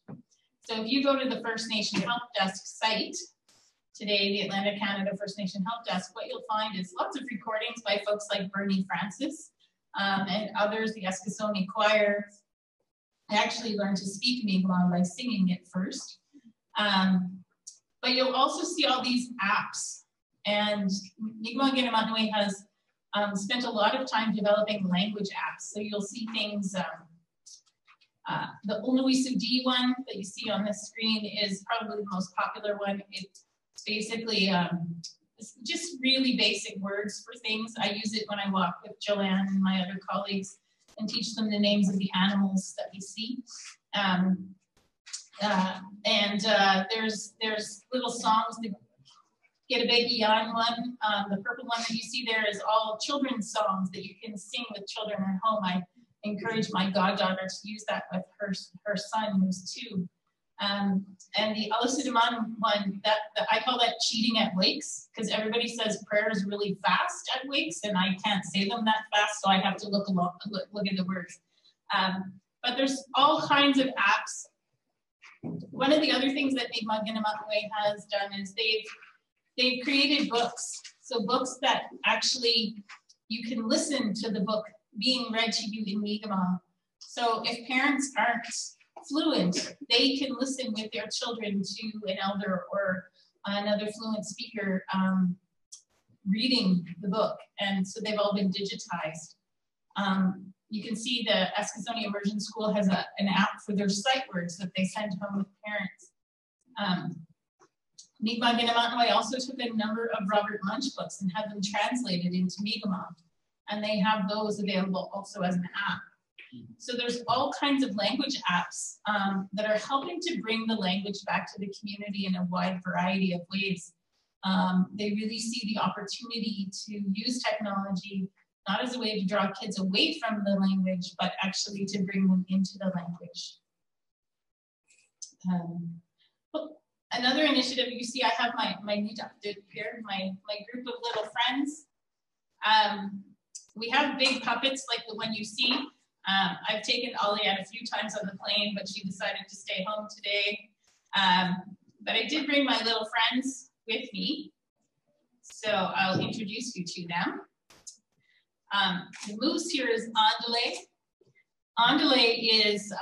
So if you go to the First Nation Help Desk site today, the Atlantic Canada First Nation Help Desk, what you'll find is lots of recordings by folks like Bernie Francis and others, the Eskasoni Choir. I actually learned to speak Mi'kmaq by singing it first. But you'll also see all these apps. And Mi'kmaq Kina'matnewey has spent a lot of time developing language apps. So you'll see things, the Uluwisudi one that you see on the screen is probably the most popular one. It's basically it's just really basic words for things. I use it when I walk with Joanne and my other colleagues and teach them the names of the animals that we see. There's little songs. The Get a Baby Yan one, the purple one that you see there is all children's songs that you can sing with children at home. I encourage my goddaughter to use that with her son, who's 2. And the Alusidaman one, I call that cheating at wakes, because everybody says prayers really fast at wakes, and I can't say them that fast, so I have to look at the words. But there's all kinds of apps. One of the other things that Mi'kmaq Kina'matnewey has done is they've created books. So books that actually you can listen to the book being read to you in Mi'kmaq. So if parents aren't fluent, they can listen with their children to an elder or another fluent speaker reading the book. And so they've all been digitized. You can see the Eskasoni Immersion School has an app for their sight words that they send home with parents. Mi'kmaq Kina'matnewey also took a number of Robert Munch books and had them translated into Mi'kmaq. And they have those available also as an app. So there's all kinds of language apps that are helping to bring the language back to the community in a wide variety of ways. They really see the opportunity to use technology not as a way to draw kids away from the language, but actually to bring them into the language. Another initiative, you see I have my here, my group of little friends. We have big puppets like the one you see. I've taken Ollie out a few times on the plane, but she decided to stay home today. But I did bring my little friends with me. So I'll introduce you to them. The moose here is Andale. Andale is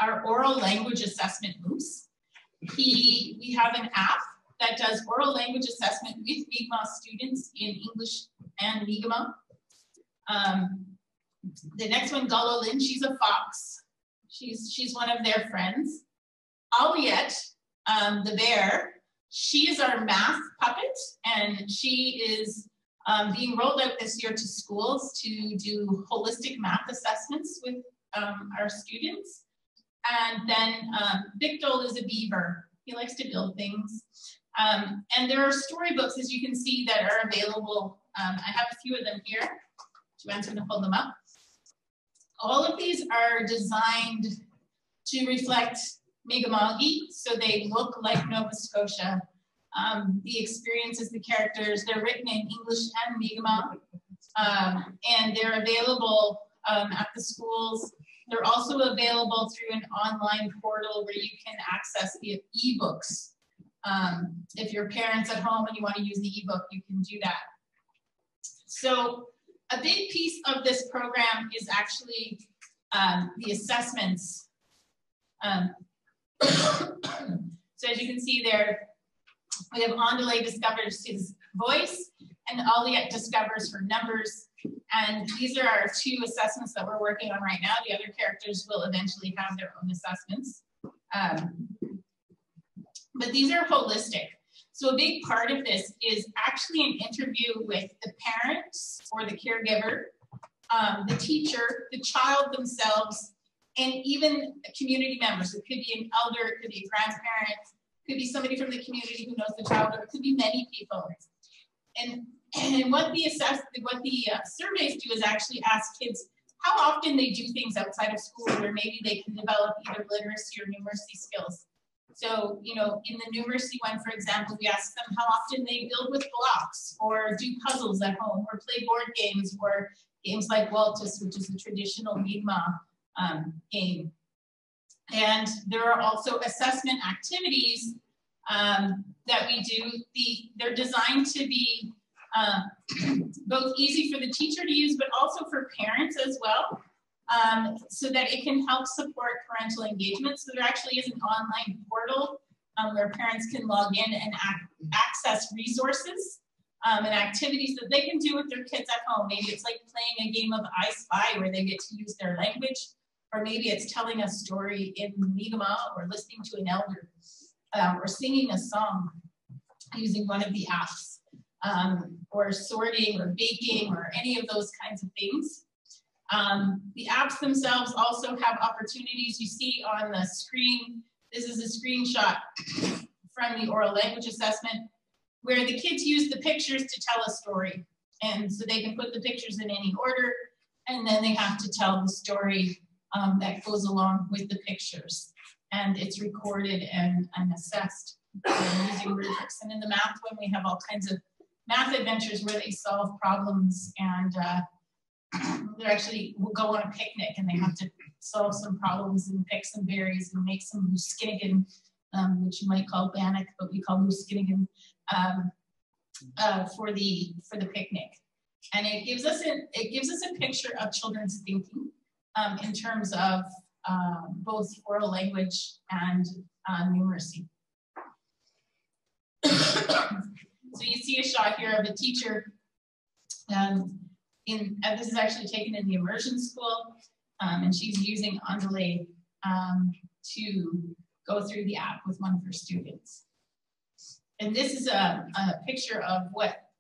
our oral language assessment moose. We have an app that does oral language assessment with Mi'kmaq students in English and Mi'kmaq. The next one, Galolin, she's a fox. She's one of their friends. Aliette, the bear, she is our math puppet, and she is being rolled out this year to schools to do holistic math assessments with our students. And then Victor is a beaver. He likes to build things. And there are storybooks, as you can see, that are available. I have a few of them here. Joanne's going to hold them up. All of these are designed to reflect Mi'kma'ki, so they look like Nova Scotia. The experiences, the characters, they're written in English and Mi'kmaq, and they're available at the schools. They're also available through an online portal where you can access the ebooks. If your parents at home and you want to use the ebook, you can do that. So a big piece of this program is actually the assessments. So as you can see there, we have Andale discovers his voice, and Aliette discovers her numbers. And these are our two assessments that we're working on right now. The other characters will eventually have their own assessments. But these are holistic. So a big part of this is actually an interview with the parents or the caregiver, the teacher, the child themselves, and even community members. It could be an elder, it could be a grandparent, it could be somebody from the community who knows the child, or it could be many people. And what the surveys do is actually ask kids how often they do things outside of school where maybe they can develop either literacy or numeracy skills. So, you know, in the numeracy one, for example, we ask them how often they build with blocks or do puzzles at home or play board games or games like Waltus, which is a traditional Mi'kmaq game. And there are also assessment activities that we do. They're designed to be both easy for the teacher to use, but also for parents as well, so that it can help support parental engagement. So there actually is an online portal where parents can log in and access resources and activities that they can do with their kids at home. Maybe it's like playing a game of I Spy where they get to use their language, or maybe it's telling a story in Mi'kmaq or listening to an elder or singing a song using one of the apps. Or sorting or baking or any of those kinds of things. The apps themselves also have opportunities. You see on the screen, this is a screenshot from the oral language assessment where the kids use the pictures to tell a story. And so they can put the pictures in any order, and then they have to tell the story that goes along with the pictures. And it's recorded and assessed using rubrics. And in the math one, we have all kinds of math adventures where they solve problems, and they actually will go on a picnic and they have to solve some problems and pick some berries and make some Luskinnigan, which you might call bannock, but we call Luskinnigan, for the picnic. And it gives us a picture of children's thinking in terms of both oral language and numeracy. So you see a shot here of a teacher. This is actually taken in the immersion school, and she's using Andale to go through the app with one of her students. And this is a picture of what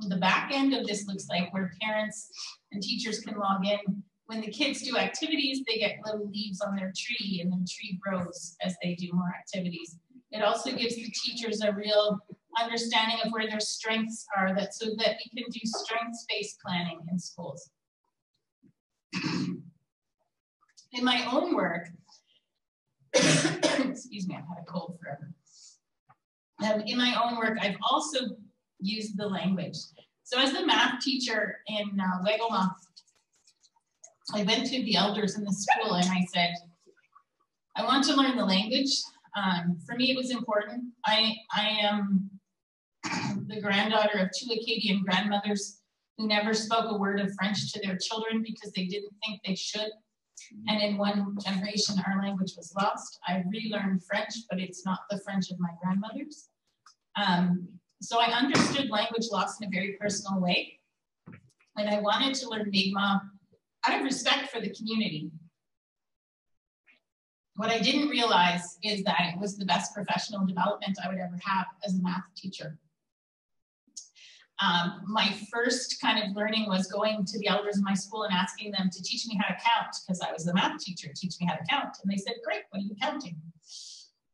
the back end of this looks like, where parents and teachers can log in. When the kids do activities, they get little leaves on their tree, and the tree grows as they do more activities. It also gives the teachers a real understanding of where their strengths are, so that we can do strengths-based planning in schools. In my own work, excuse me, I've had a cold forever. In my own work, I've also used the language. So as the math teacher in Wegoma, I went to the elders in the school and I said, I want to learn the language. For me, it was important. I am the granddaughter of two Acadian grandmothers who never spoke a word of French to their children because they didn't think they should. And in one generation, our language was lost. I relearned French, but it's not the French of my grandmothers. So I understood language loss in a very personal way. And I wanted to learn Mi'kmaq out of respect for the community. What I didn't realize is that it was the best professional development I would ever have as a math teacher. My first kind of learning was going to the elders in my school and asking them to teach me how to count, because I was the math teacher, teach me how to count. And they said, great, what are you counting?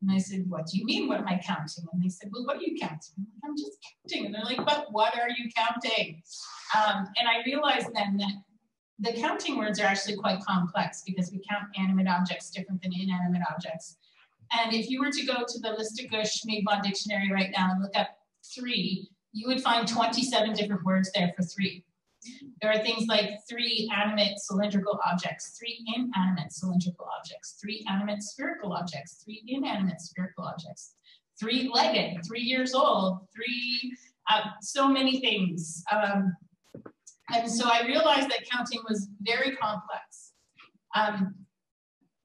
And I said, what do you mean, what am I counting? And they said, well, what are you counting? I'm like, I'm just counting. And they're like, but what are you counting? And I realized then that the counting words are actually quite complex because we count animate objects different than inanimate objects. And if you were to go to the Listicus Mi'kmaq dictionary right now and look up 3, you would find 27 different words there for 3. There are things like 3 animate cylindrical objects, 3 inanimate cylindrical objects, 3 animate spherical objects, 3 inanimate spherical objects, 3-legged, 3 years old, 3, so many things. And so I realized that counting was very complex.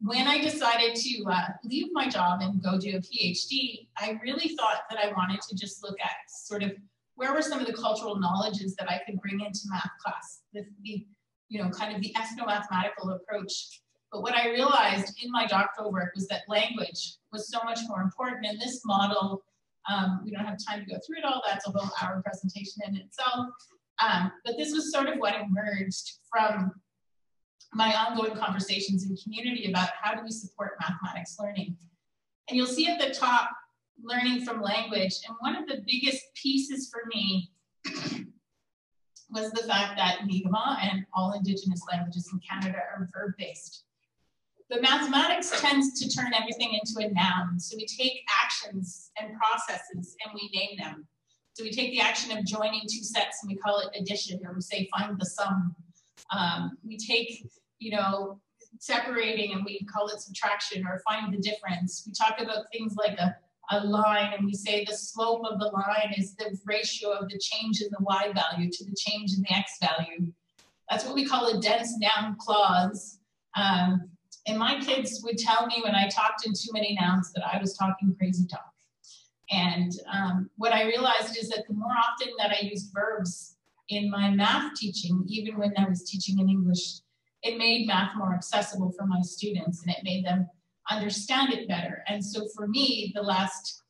When I decided to leave my job and go do a PhD, I really thought that I wanted to just look at sort of where were some of the cultural knowledges that I could bring into math class, the you know, kind of the ethno-mathematical approach. But what I realized in my doctoral work was that language was so much more important. And this model, we don't have time to go through it all, that's a whole hour presentation in itself. But this was sort of what emerged from my ongoing conversations in community about how do we support mathematics learning. And you'll see at the top, learning from language. And one of the biggest pieces for me was the fact that Mi'kmaq and all Indigenous languages in Canada are verb-based. But mathematics tends to turn everything into a noun. So we take actions and processes and we name them. So we take the action of joining 2 sets and we call it addition, or we say find the sum. We take, you know, separating and we call it subtraction, or find the difference. We talk about things like a line and we say the slope of the line is the ratio of the change in the y value to the change in the x value. That's what we call a dense noun clause. And my kids would tell me when I talked in too many nouns that I was talking crazy talk. And what I realized is that the more often that I used verbs in my math teaching, even when I was teaching in English, it made math more accessible for my students and it made them understand it better. And so for me, the last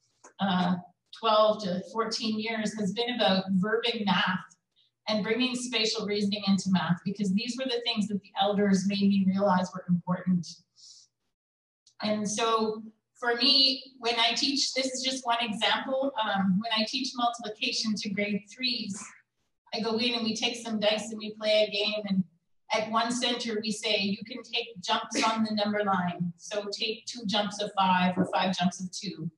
12 to 14 years has been about verbing math and bringing spatial reasoning into math, because these were the things that the elders made me realize were important. And so for me, when I teach, this is just one example, when I teach multiplication to grade 3s, I go in and we take some dice and we play a game, and at one center we say you can take jumps on the number line. So take 2 jumps of 5 or 5 jumps of 2.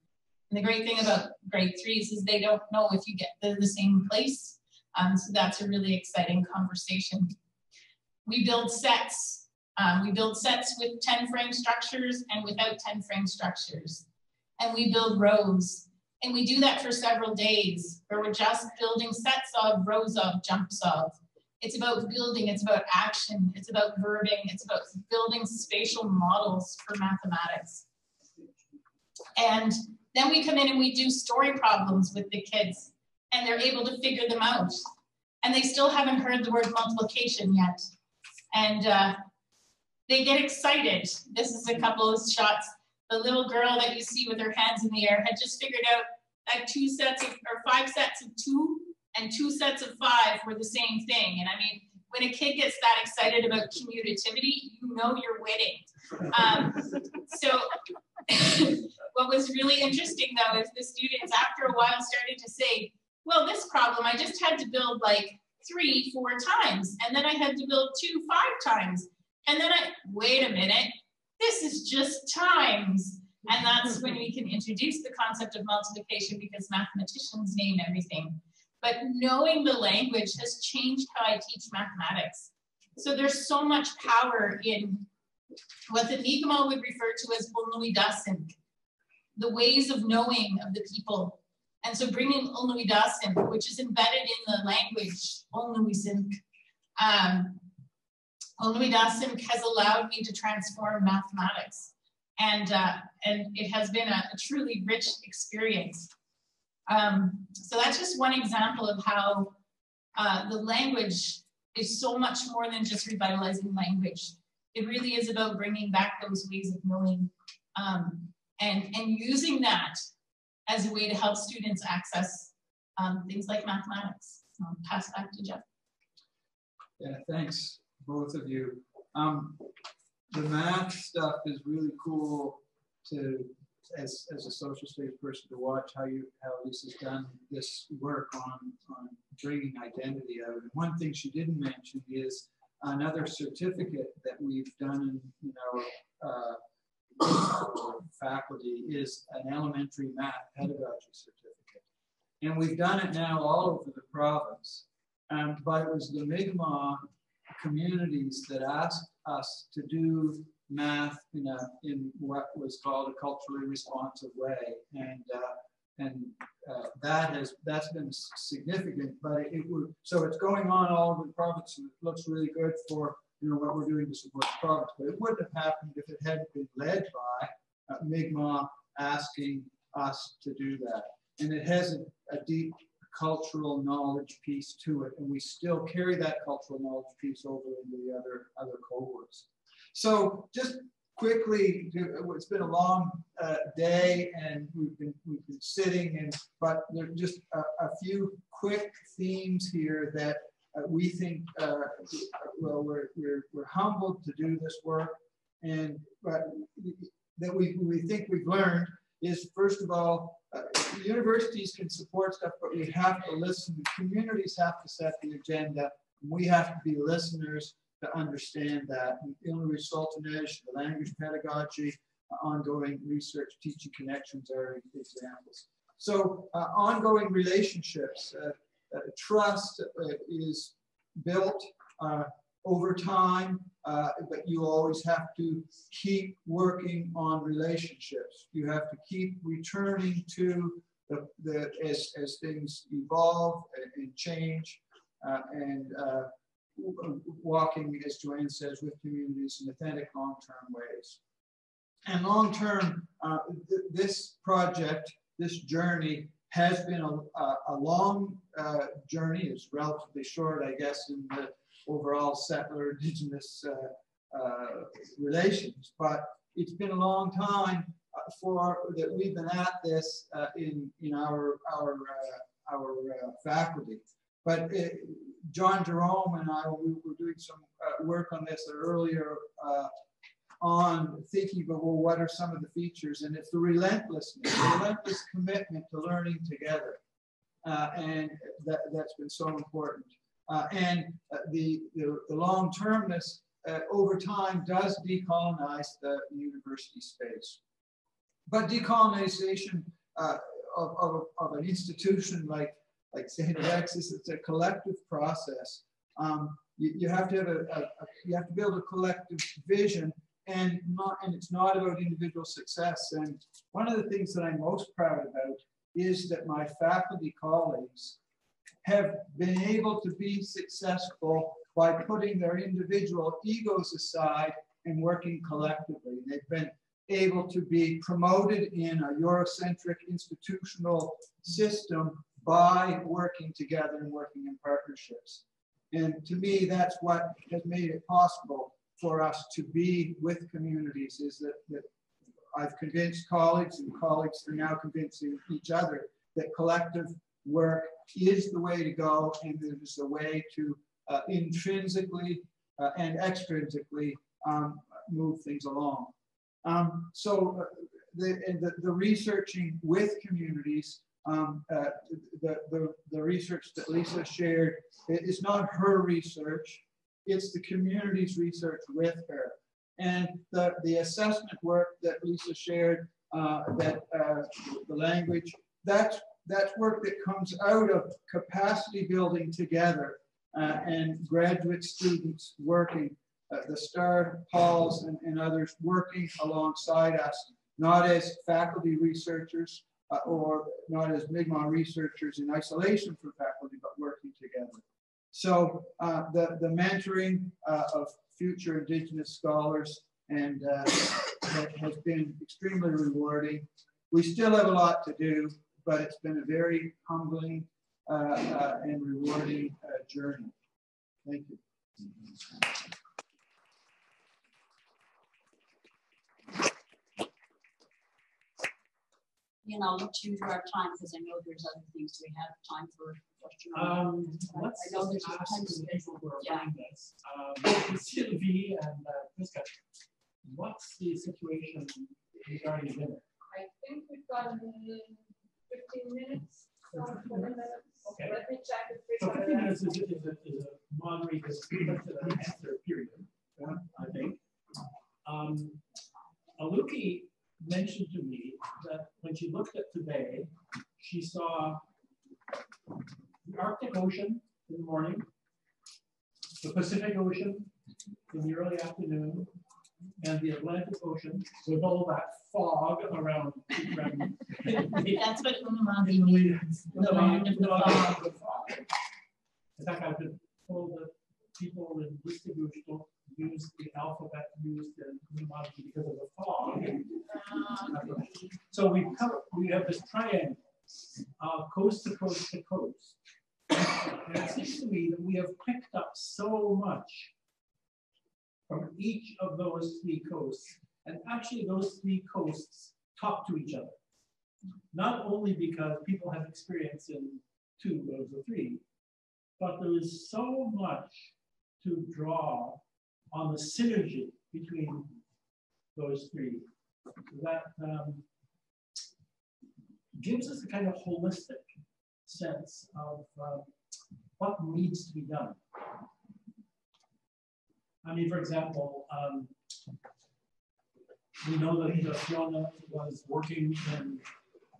And the great thing about grade 3s is they don't know if you get to the same place. So that's a really exciting conversation. We build sets. We build sets with 10 frame structures and without 10 frame structures. And we build rows. And we do that for several days where we're just building sets of, rows of, jumps of. It's about building, it's about action, it's about verbing, it's about building spatial models for mathematics. And then we come in and we do story problems with the kids, and they're able to figure them out. And they still haven't heard the word multiplication yet. And they get excited. This is a couple of shots. The little girl that you see with her hands in the air had just figured out that 5 sets of 2 and 2 sets of 5 were the same thing. And I mean, when a kid gets that excited about commutativity, you know you're winning. So what was really interesting though is the students after a while started to say, well, this problem, I just had to build like 3 4 times. And then I had to build 2 5 times. And then wait a minute, this is just times. And that's when we can introduce the concept of multiplication, because mathematicians name everything. But knowing the language has changed how I teach mathematics. So there's so much power in what the Mi'kmaq would refer to as Unama'ki, the ways of knowing of the people. And so bringing Unama'ki, which is embedded in the language, Unama'ki, Unama'ki has allowed me to transform mathematics. And it has been a truly rich experience. So that's just one example of how the language is so much more than just revitalizing language. It really is about bringing back those ways of knowing and using that as a way to help students access things like mathematics. I'll pass back to Jeff. Yeah, thanks, both of you. The math stuff is really cool to, as a social studies person, to watch how Lisa's done this work on bringing identity out. And one thing she didn't mention is another certificate that we've done in our faculty is an elementary math pedagogy certificate. And we've done it now all over the province. But it was the Mi'kmaq communities that asked us to do math in what was called a culturally responsive way. That's been significant, but so it's going on all over the province, and it looks really good for what we're doing to support the province. But it wouldn't have happened if it hadn't been led by Mi'kmaq asking us to do that. And it has a deep cultural knowledge piece to it, and we still carry that cultural knowledge piece over into the other cohorts. So just quickly, it's been a long day, and we've been sitting, but there are just a few quick themes here that we think, well, we're humbled to do this work, but that we think we've learned is, first of all, universities can support stuff, but we have to listen. The communities have to set the agenda, and we have to be listeners to understand that. Illuminary Sultanage, the language pedagogy, ongoing research, teaching connections are examples. So ongoing relationships, trust is built over time, but you always have to keep working on relationships. You have to keep returning to as things evolve and change, and walking, as Joanne says, with communities in authentic long-term ways. And long-term, this project, this journey has been a long journey. It's relatively short, I guess, in the overall settler indigenous relations, but it's been a long time that we've been at this in our faculty. But John Jerome and I, we were doing some work on this earlier on thinking about, well, what are some of the features? And it's the relentless commitment to learning together. And that's been so important. And the long-termness over time does decolonize the university space. But decolonization of an institution like St. Alexis, it's a collective process. You have to have you have to build a collective vision, and it's not about individual success. And one of the things that I'm most proud about is that my faculty colleagues have been able to be successful by putting their individual egos aside and working collectively. They've been able to be promoted in a Eurocentric institutional system by working together and working in partnerships. And to me, that's what has made it possible for us to be with communities, is that I've convinced colleagues, and colleagues are now convincing each other that collective work is the way to go, and it is a way to intrinsically and extrinsically move things along. So the researching with communities, the research that Lisa shared is not her research, it's the community's research with her. And the assessment work that Lisa shared, the language, that's work that comes out of capacity building together and graduate students working, the STAR, Pauls, and others working alongside us, not as faculty researchers or not as Mi'kmaq researchers in isolation from faculty, but working together. So the mentoring of future Indigenous scholars and has been extremely rewarding. We still have a lot to do, but it's been a very humbling and rewarding journey. Thank you. You know, look to our time, because I know there's other things we have time for question. Let's I know there's ask time the people who are yeah. running this. Sylvie and Priska, what's the situation regarding dinner? I think we've got 15 minutes. 20 minutes. Okay. Let me check if So 15 minutes is a moderate this question and answer period, I think. Aluki mentioned to me that when she looked at today, she saw the Arctic Ocean in the morning, the Pacific Ocean in the early afternoon, and the Atlantic Ocean with all that fog around. That's what Unama'ki means. The land of the fog. In fact, I've been told that people in Distribution don't use the alphabet used in Unama'ki because of the fog. So we have this triangle, coast to coast to coast. And it seems to me that we have picked up so much from each of those three coasts. And actually those three coasts talk to each other. Not only because people have experience in two of the three, but there is so much to draw on the synergy between those three that gives us a kind of holistic sense of what needs to be done. I mean, for example, we know that Fiona was working in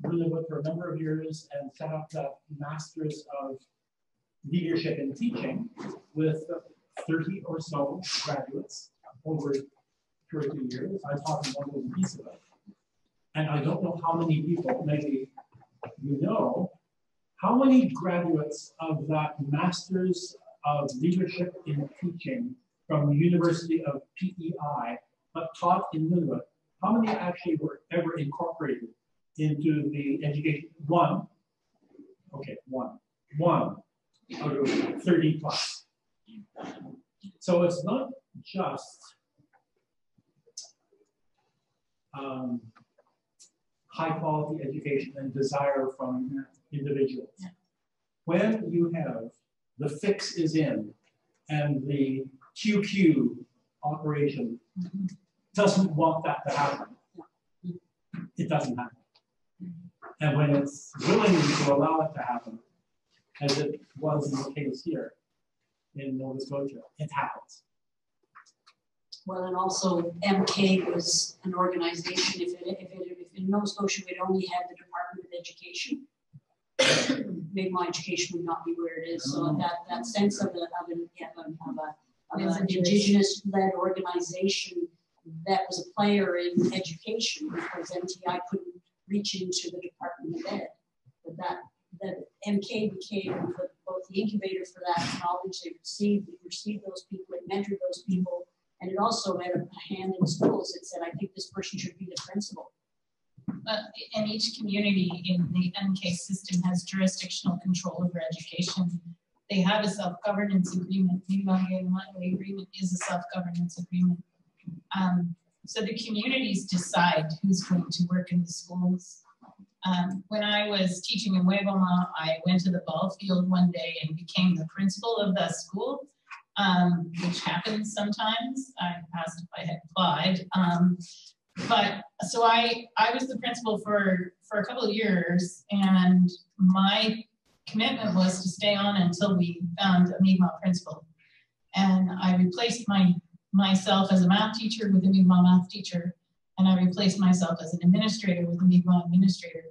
Nunavut for a number of years and set up that Masters of Leadership and Teaching with 30 or so graduates over 2 or 3 years. I taught in one little piece of it. And I don't know how many people, maybe you know, how many graduates of that Masters of Leadership in Teaching from the University of PEI, but taught in Nunavut, how many actually were ever incorporated into the education? One. Okay, one out of 30 plus. So it's not just high quality education and desire from individuals. Yeah. When you have the fix is in and the QQ operation doesn't want that to happen, it doesn't happen. And when it's willing to allow it to happen, as it was in the case here in Nova Scotia, it happens. Well, and also MK was an organization, if in Nova Scotia we'd only had the Department of Education, Mi'kmaq education would not be where it is. So that sense of an Indigenous-led organization that was a player in education, because MTI couldn't reach into the Department of Ed. But that MK became both the incubator for that knowledge they received. It received those people, it mentored those people, and it also had a hand in schools. It said, I think this person should be the principal. And each community in the MK system has jurisdictional control over education. They have a self-governance agreement. The Untitled agreement is a self-governance agreement. So the communities decide who's going to work in the schools. When I was teaching in Huevoma, I went to the ball field one day and became the principal of the school, which happens sometimes. I asked if I had applied. But so I was the principal for a couple of years, and my commitment was to stay on until we found a Mi'kmaq principal. And I replaced myself as a math teacher with a Mi'kmaq math teacher, and I replaced myself as an administrator with a Mi'kmaq administrator.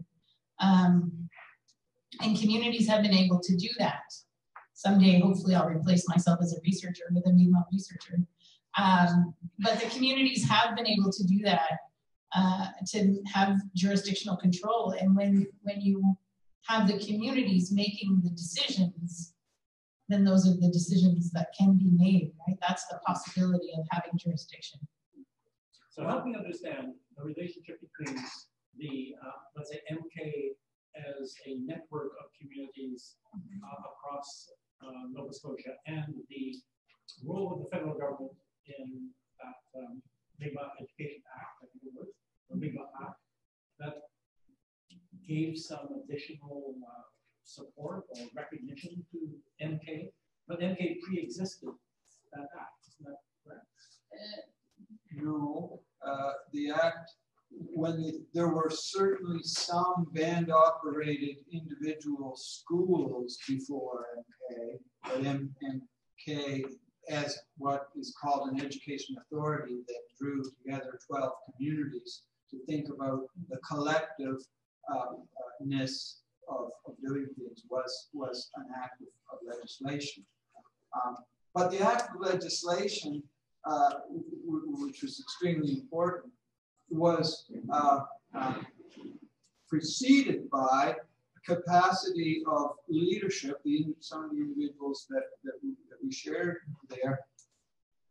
And communities have been able to do that. Someday, hopefully, I'll replace myself as a researcher with a Mi'kmaq researcher. But the communities have been able to do that, to have jurisdictional control. And when you have the communities making the decisions, then those are the decisions that can be made, right? That's the possibility of having jurisdiction. So help me understand the relationship between the, let's say, MK as a network of communities across Nova Scotia and the role of the federal government in that Mi'kmaq Education Act, I think it was, the Mi'kmaq Act, that gave some additional support or recognition to MK, but MK pre-existed that act, isn't that correct? No, the act, there were certainly some band-operated individual schools before MK, but MK MK as what is called an education authority that drew together 12 communities to think about the collectiveness of doing things was an act of legislation. But the act of legislation, which was extremely important, was preceded by capacity of leadership, some of the individuals that we shared there.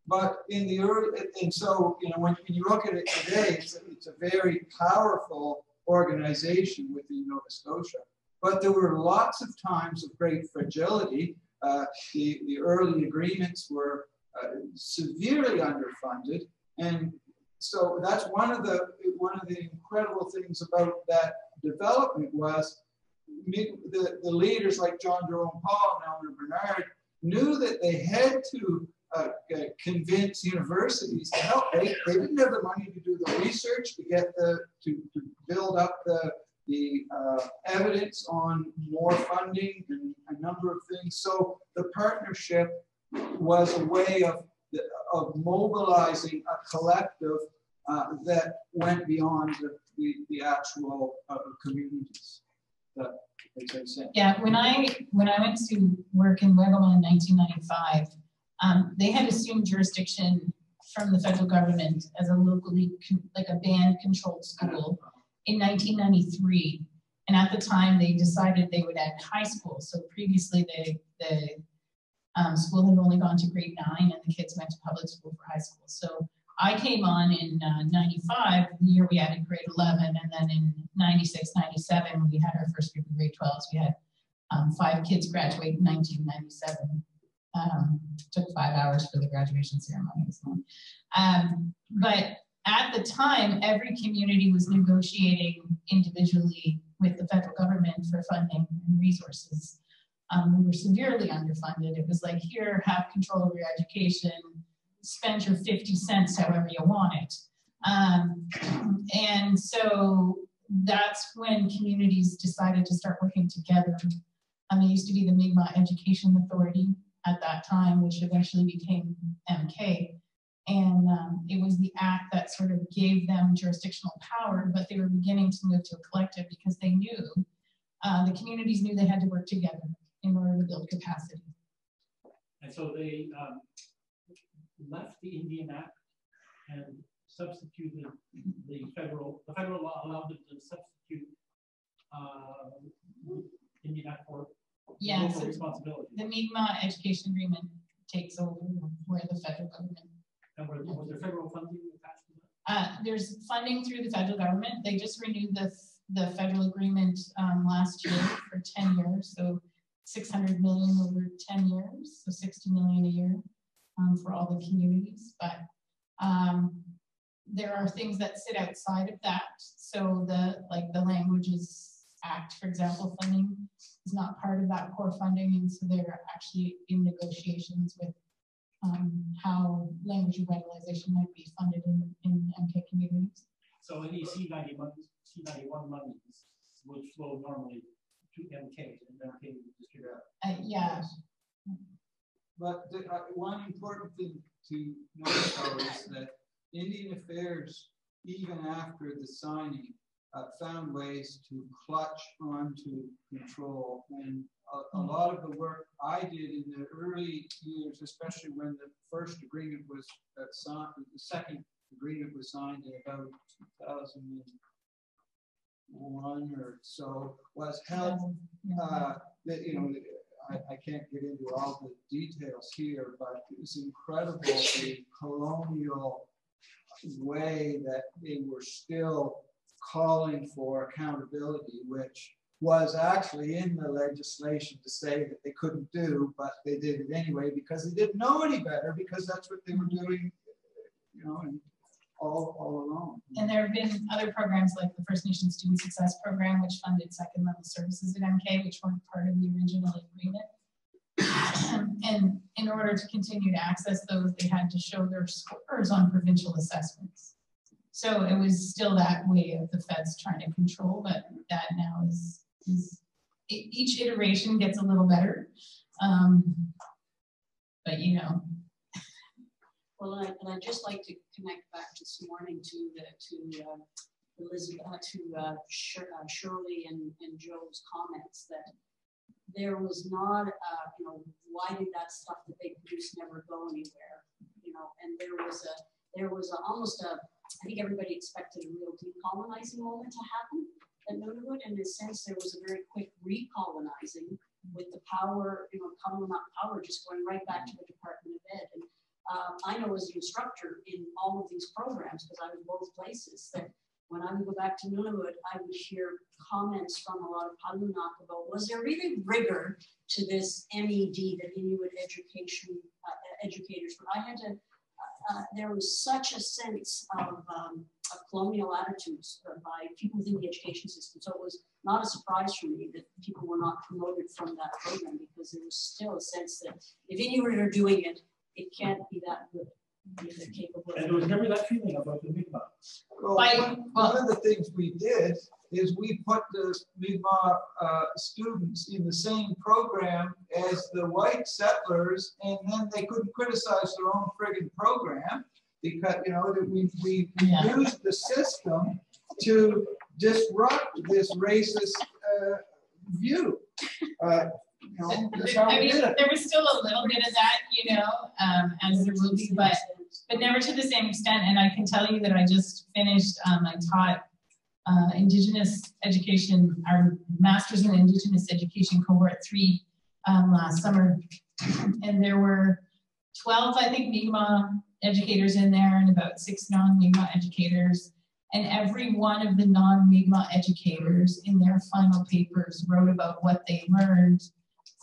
But in the early, and so, you know, when you look at it today, it's a very powerful organization within Nova Scotia. But there were lots of times of great fragility. The early agreements were severely underfunded, and so that's one of the incredible things about that development was the leaders like John Jerome Paul and Elmer Bernard knew that they had to convince universities to help. They didn't have the money to do the research, to get to build up the evidence on more funding and a number of things. So the partnership was a way of mobilizing a collective that went beyond the actual communities. Yeah, when I went to work in Wegoma in 1995, they had assumed jurisdiction from the federal government as a locally, like a band-controlled school in 1993. And at the time, they decided they would add high school. So previously, the school had only gone to grade 9, and the kids went to public school for high school. So I came on in 95, the year we added grade 11, and then in 96, 97, we had our first group of grade 12s. We had 5 kids graduate in 1997. Took 5 hours for the graduation ceremony. So. But at the time, every community was negotiating individually with the federal government for funding and resources. We were severely underfunded. It was like, here, have control over your education, spend your 50 cents however you want it. And so that's when communities decided to start working together. There used to be the Mi'kmaq Education Authority at that time, which eventually became MK. And it was the act that sort of gave them jurisdictional power, but they were beginning to move to a collective because they knew, the communities knew they had to work together in order to build capacity. And so they left the Indian Act and substituted the federal law allowed them to substitute Indian Act for local responsibility. The Mi'kmaq Education Agreement takes over where the federal government. And was there federal funding attached to that? There's funding through the federal government. They just renewed the federal agreement last year for 10 years. So 600 million over 10 years, so 60 million a year for all the communities. But there are things that sit outside of that. So the Languages Act, for example, funding is not part of that core funding, and so they're actually in negotiations with how language revitalization might be funded in MK communities. So any C91 monies would flow normally to MK, and MK would distribute out. Yeah. But one important thing to note, though, is that Indian Affairs, even after the signing, found ways to clutch onto control. And a lot of the work I did in the early years, especially when the first agreement was signed, the second agreement was signed in about 2001 or so, was help. I can't get into all the details here, but it was incredible the colonial way that they were still calling for accountability, which was actually in the legislation to say that they couldn't do, but they did it anyway because they didn't know any better, because that's what they were doing, and all along. And there have been other programs like the First Nations Student Success Program, which funded second level services at MK, which weren't part of the original agreement. And in order to continue to access those, they had to show their scores on provincial assessments. So it was still that way of the feds trying to control, but that now is each iteration gets a little better. but you know. Well, and I'd just like to connect back this morning to Elizabeth, Shirley and Joe's comments that there was not, you know, why did that stuff that they produced never go anywhere, you know? And there was almost a, I think everybody expected a real decolonizing moment to happen at Nunavut. In a sense, there was a very quick recolonizing with the power, you know, Commonwealth power just going right back to the Department of Ed. And I know as an instructor in all of these programs, because I was both places, that when I would go back to Nunavut, I would hear comments from a lot of Palunak about, was there really rigor to this MED, the Inuit education educators? But I had to, there was such a sense of colonial attitudes by people within the education system. So it was not a surprise for me that people were not promoted from that program, because there was still a sense that if Inuit are doing it, it can't be that good. And there was never that feeling about the Mi'kmaq. Well, one of the things we did is we put the Mi'kmaq students in the same program as the white settlers, and then they couldn't criticize their own friggin' program because, you know, we used the system to disrupt this racist view. You know, I mean, there was still a little bit of that, you know, as there will be, but never to the same extent. And I can tell you that I just finished, I taught Indigenous education, our Masters in Indigenous Education Cohort 3 last summer. And there were 12, I think, Mi'kmaq educators in there and about 6 non-Mi'kmaq educators. And every one of the non-Mi'kmaq educators in their final papers wrote about what they learned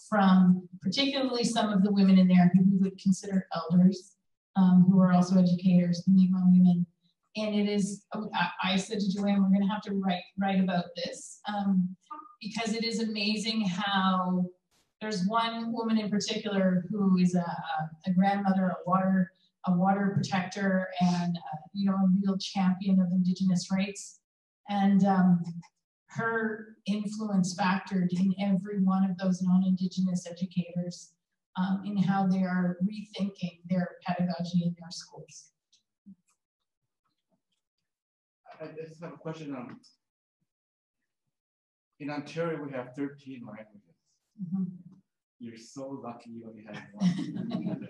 from particularly some of the women in there who we would consider elders, who are also educators, the Mi'kmaq women. And it is, I said to Joanne, we're gonna have to write about this because it is amazing how there's one woman in particular who is a grandmother, a water protector, and you know, a real champion of Indigenous rights. And her influence factored in every one of those non-Indigenous educators in how they are rethinking their pedagogy in their schools. I just have a question. In Ontario, we have 13 languages. Mm-hmm. You're so lucky you only have one.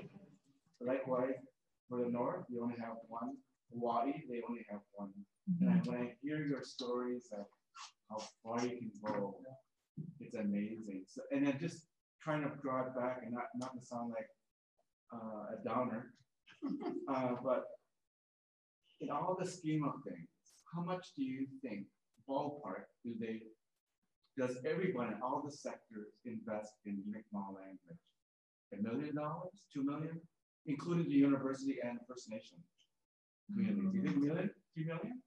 Likewise, for the North, you only have one. Wadi, they only have one. Mm-hmm. And when I hear your stories of how far you can go, it's amazing. So, and then just trying to draw it back and not to sound like a downer, but in all the scheme of things, how much do you think, ballpark, does everyone in all the sectors invest in Mi'kmaq language? $1 million, $2 million, including the university and First Nation communities? Do you think $1 million, $3 million?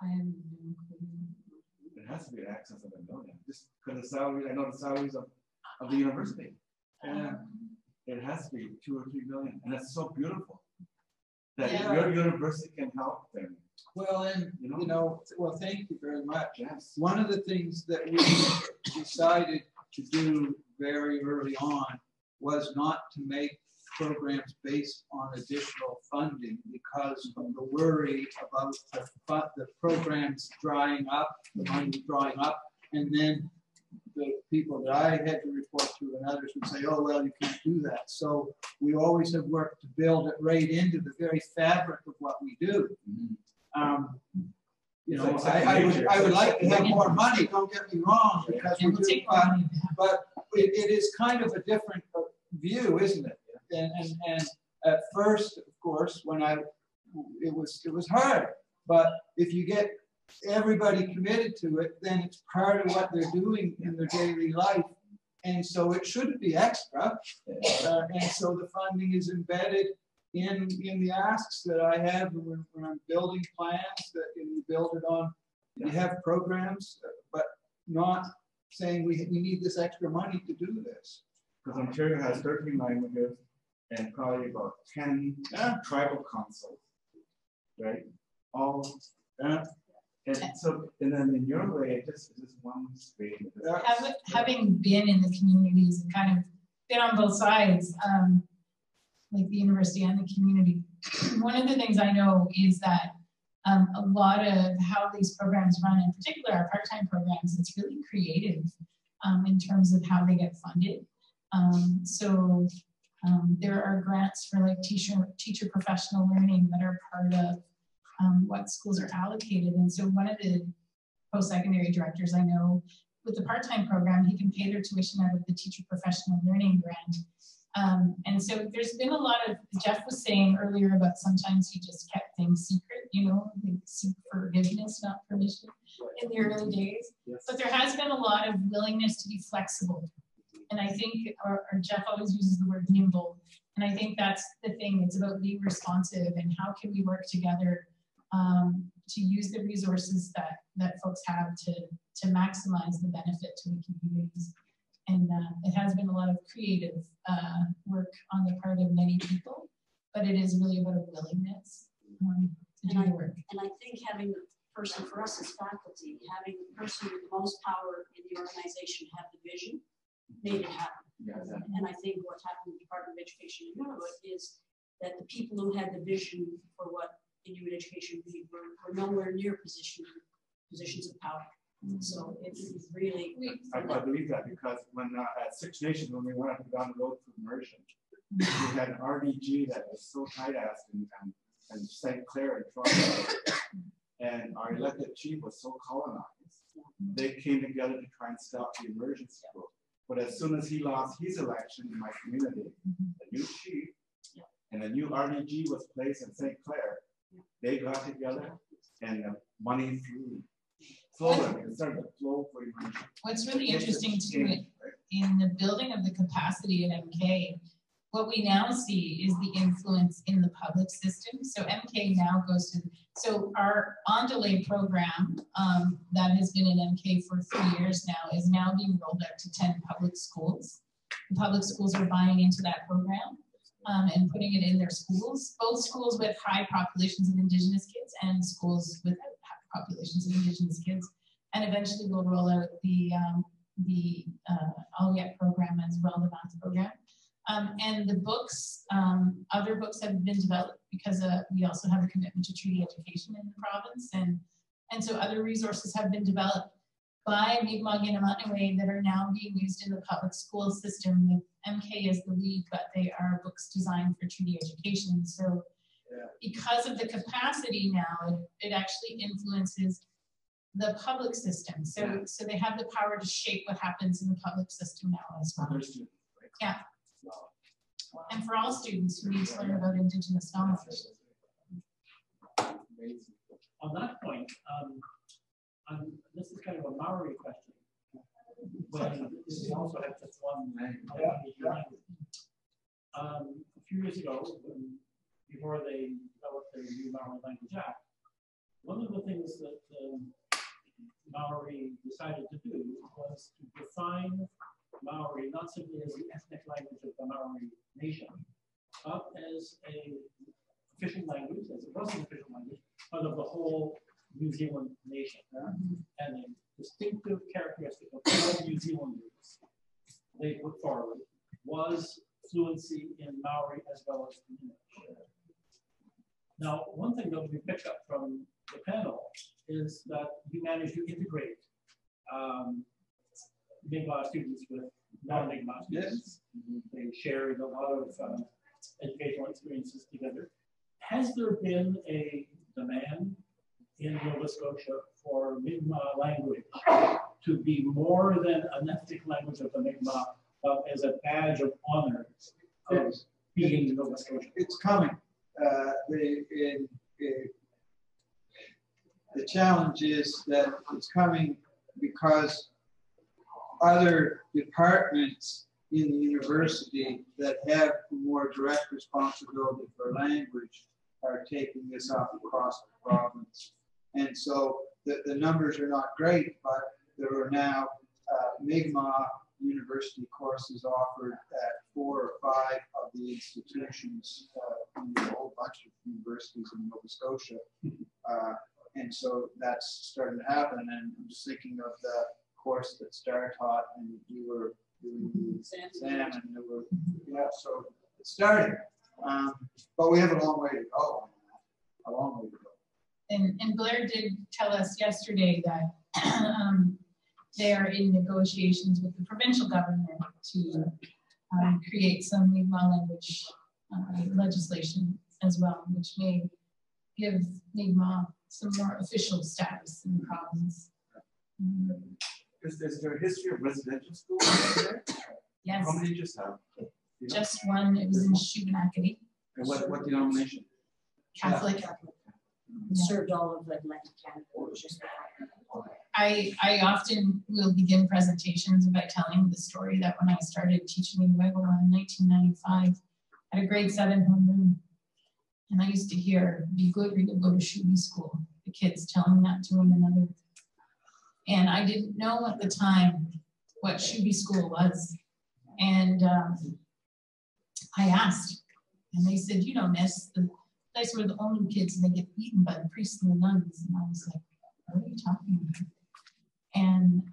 I am. It has to be in excess of $1 million, just because the salary. I know the salaries of the university, and it has to be 2 or 3 million, and it's so beautiful that your university can help them. Well, and you know, well, thank you very much. Yes. One of the things that we decided to do very early on was not to make programs based on additional funding because of the worry about the programs drying up, the money drying up, and then the people that I had to report to and others would say, oh, well, you can't do that. So we always have worked to build it right into the very fabric of what we do. You know, I would like to have more money, don't get me wrong, because we do, but it is kind of a different view, isn't it? And at first, of course, when it was hard, but if you get everybody committed to it, then it's part of what they're doing in their daily life, and so it shouldn't be extra. And so the funding is embedded in the asks that I have when I'm building plans that you build it on. You have programs, but not saying we need this extra money to do this. Because Ontario has 13 languages and probably about 10 tribal councils, right? All, and so, and then in your way, it's just one stream. Having been in the communities and kind of been on both sides, like the university and the community. One of the things I know is that a lot of how these programs run, in particular our part-time programs, it's really creative in terms of how they get funded. There are grants for like teacher professional learning that are part of what schools are allocated. And so one of the post-secondary directors I know with the part-time program, he can pay their tuition out of the teacher professional learning grant. And so there's been a lot of, Jeff was saying earlier about sometimes he just kept things secret, you know, like seek forgiveness, not permission in the early days. Yes. But there has been a lot of willingness to be flexible. And I think, or Jeff always uses the word nimble. And I think that's the thing, it's about being responsive and how can we work together to use the resources that folks have to maximize the benefit to the communities. And it has been a lot of creative work on the part of many people, but it is really about a willingness to do the work. And I think having the person, for us as faculty, having the person with the most power in the organization have the vision, made it happen. Yeah, exactly. And I think what's happened in the Department of Education in Nunavut is that the people who had the vision for what Inuit education were nowhere near positions of power. So it is really. I believe that because when at Six Nations, when we went up and down the road for immersion, we had an RDG that was so tight-assed and St. Clair and Toronto, and our elected chief was so colonized. They came together to try and stop the immersion school. But as soon as he lost his election in my community, a new chief and a new RDG was placed in St. Clair. They got together and the money flew. It started to flow for immersion. What's really interesting too, in the building of the capacity at MK, what we now see is the influence in the public system. So MK now goes to, so our on delay program that has been in MK for 3 years now is now being rolled out to 10 public schools. The public schools are buying into that program and putting it in their schools, both schools with high populations of Indigenous kids and schools without populations of Indigenous kids. And eventually we'll roll out the Alliet program as well, the math program. And the books, other books have been developed because we also have a commitment to treaty education in the province. And so other resources have been developed by Mi'kmaq Kina'matnewey that are now being used in the public school system with MK as the lead, but they are books designed for treaty education. So because of the capacity now, it actually influences the public system. So they have the power to shape what happens in the public system now as well. Yeah. And for all students who need to learn about Indigenous knowledge. On that point, this is kind of a Maori question. When we also have just one language. A few years ago, before they developed their new Maori Language Act, one of the things that Maori decided to do was to define Maori not simply as the ethnic language of the Maori nation, but as a official language, as it was an official language, but of the whole New Zealand nation. And a distinctive characteristic of all New Zealanders they put forward was fluency in Maori as well as English. Now, one thing that we picked up from the panel is that you managed to integrate Mi'kmaq students with non-Mi'kmaq students. They shared a lot of educational experiences together. Has there been a demand in Nova Scotia for Mi'kmaq language to be more than an ethnic language of the Mi'kmaq, but as a badge of honor of being Nova Scotia? It's coming. The challenge is that it's coming because other departments in the university that have more direct responsibility for language are taking this up across the province. And so the numbers are not great, but there are now Mi'kmaq university courses offered at 4 or 5 of the institutions in a whole bunch of universities in Nova Scotia. And so that's starting to happen. And I'm just thinking of the course that Star taught, and you were exam, and there were, yeah, so it's starting. But we have a long way to go. A long way to go. And Blaire did tell us yesterday that they're in negotiations with the provincial government to create some Mi'kmaq language legislation as well, which may give Mi'kmaq some more official status in the province. Is there a history of residential schools there? Yes. How many do you just have? You know? Just one. It was in Unama'ki. And what denomination? Catholic. Yeah. Served all of Atlantic Canada. I often will begin presentations by telling the story that when I started teaching in Waigoma in 1995 at a grade 7 homeroom, and I used to hear, "Be good or you'll go to Shubi school," the kids telling that to one another. And I didn't know at the time what Shubi school was. And I asked, and they said, "You know, miss, the place where the only kids and they get beaten by the priests and the nuns." And I was like, "What are you talking about?" And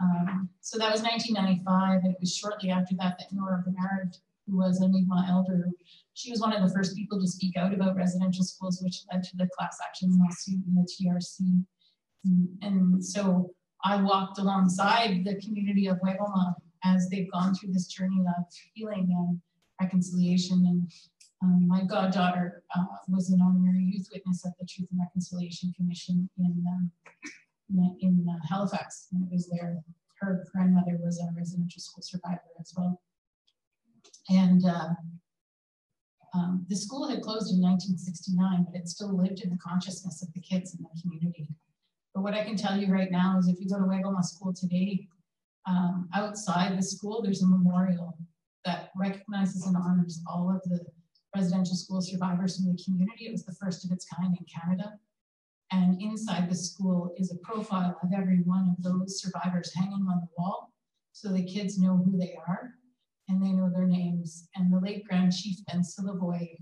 so that was 1995. And it was shortly after that that Nora Bernard, who was a Mi'kmaq elder, she was one of the first people to speak out about residential schools, which led to the class action lawsuit in the TRC. And so I walked alongside the community of Waigoma as they've gone through this journey of healing and reconciliation. And my goddaughter was an honorary youth witness at the Truth and Reconciliation Commission in Halifax, and it was there. Her grandmother was a residential school survivor as well. And the school had closed in 1969, but it still lived in the consciousness of the kids in the community. But what I can tell you right now is if you go to Waigoma School today, outside the school, there's a memorial that recognizes and honors all of the residential school survivors in the community. It was the first of its kind in Canada. And inside the school is a profile of every one of those survivors hanging on the wall, so the kids know who they are and they know their names. And the late Grand Chief Ben Silivoy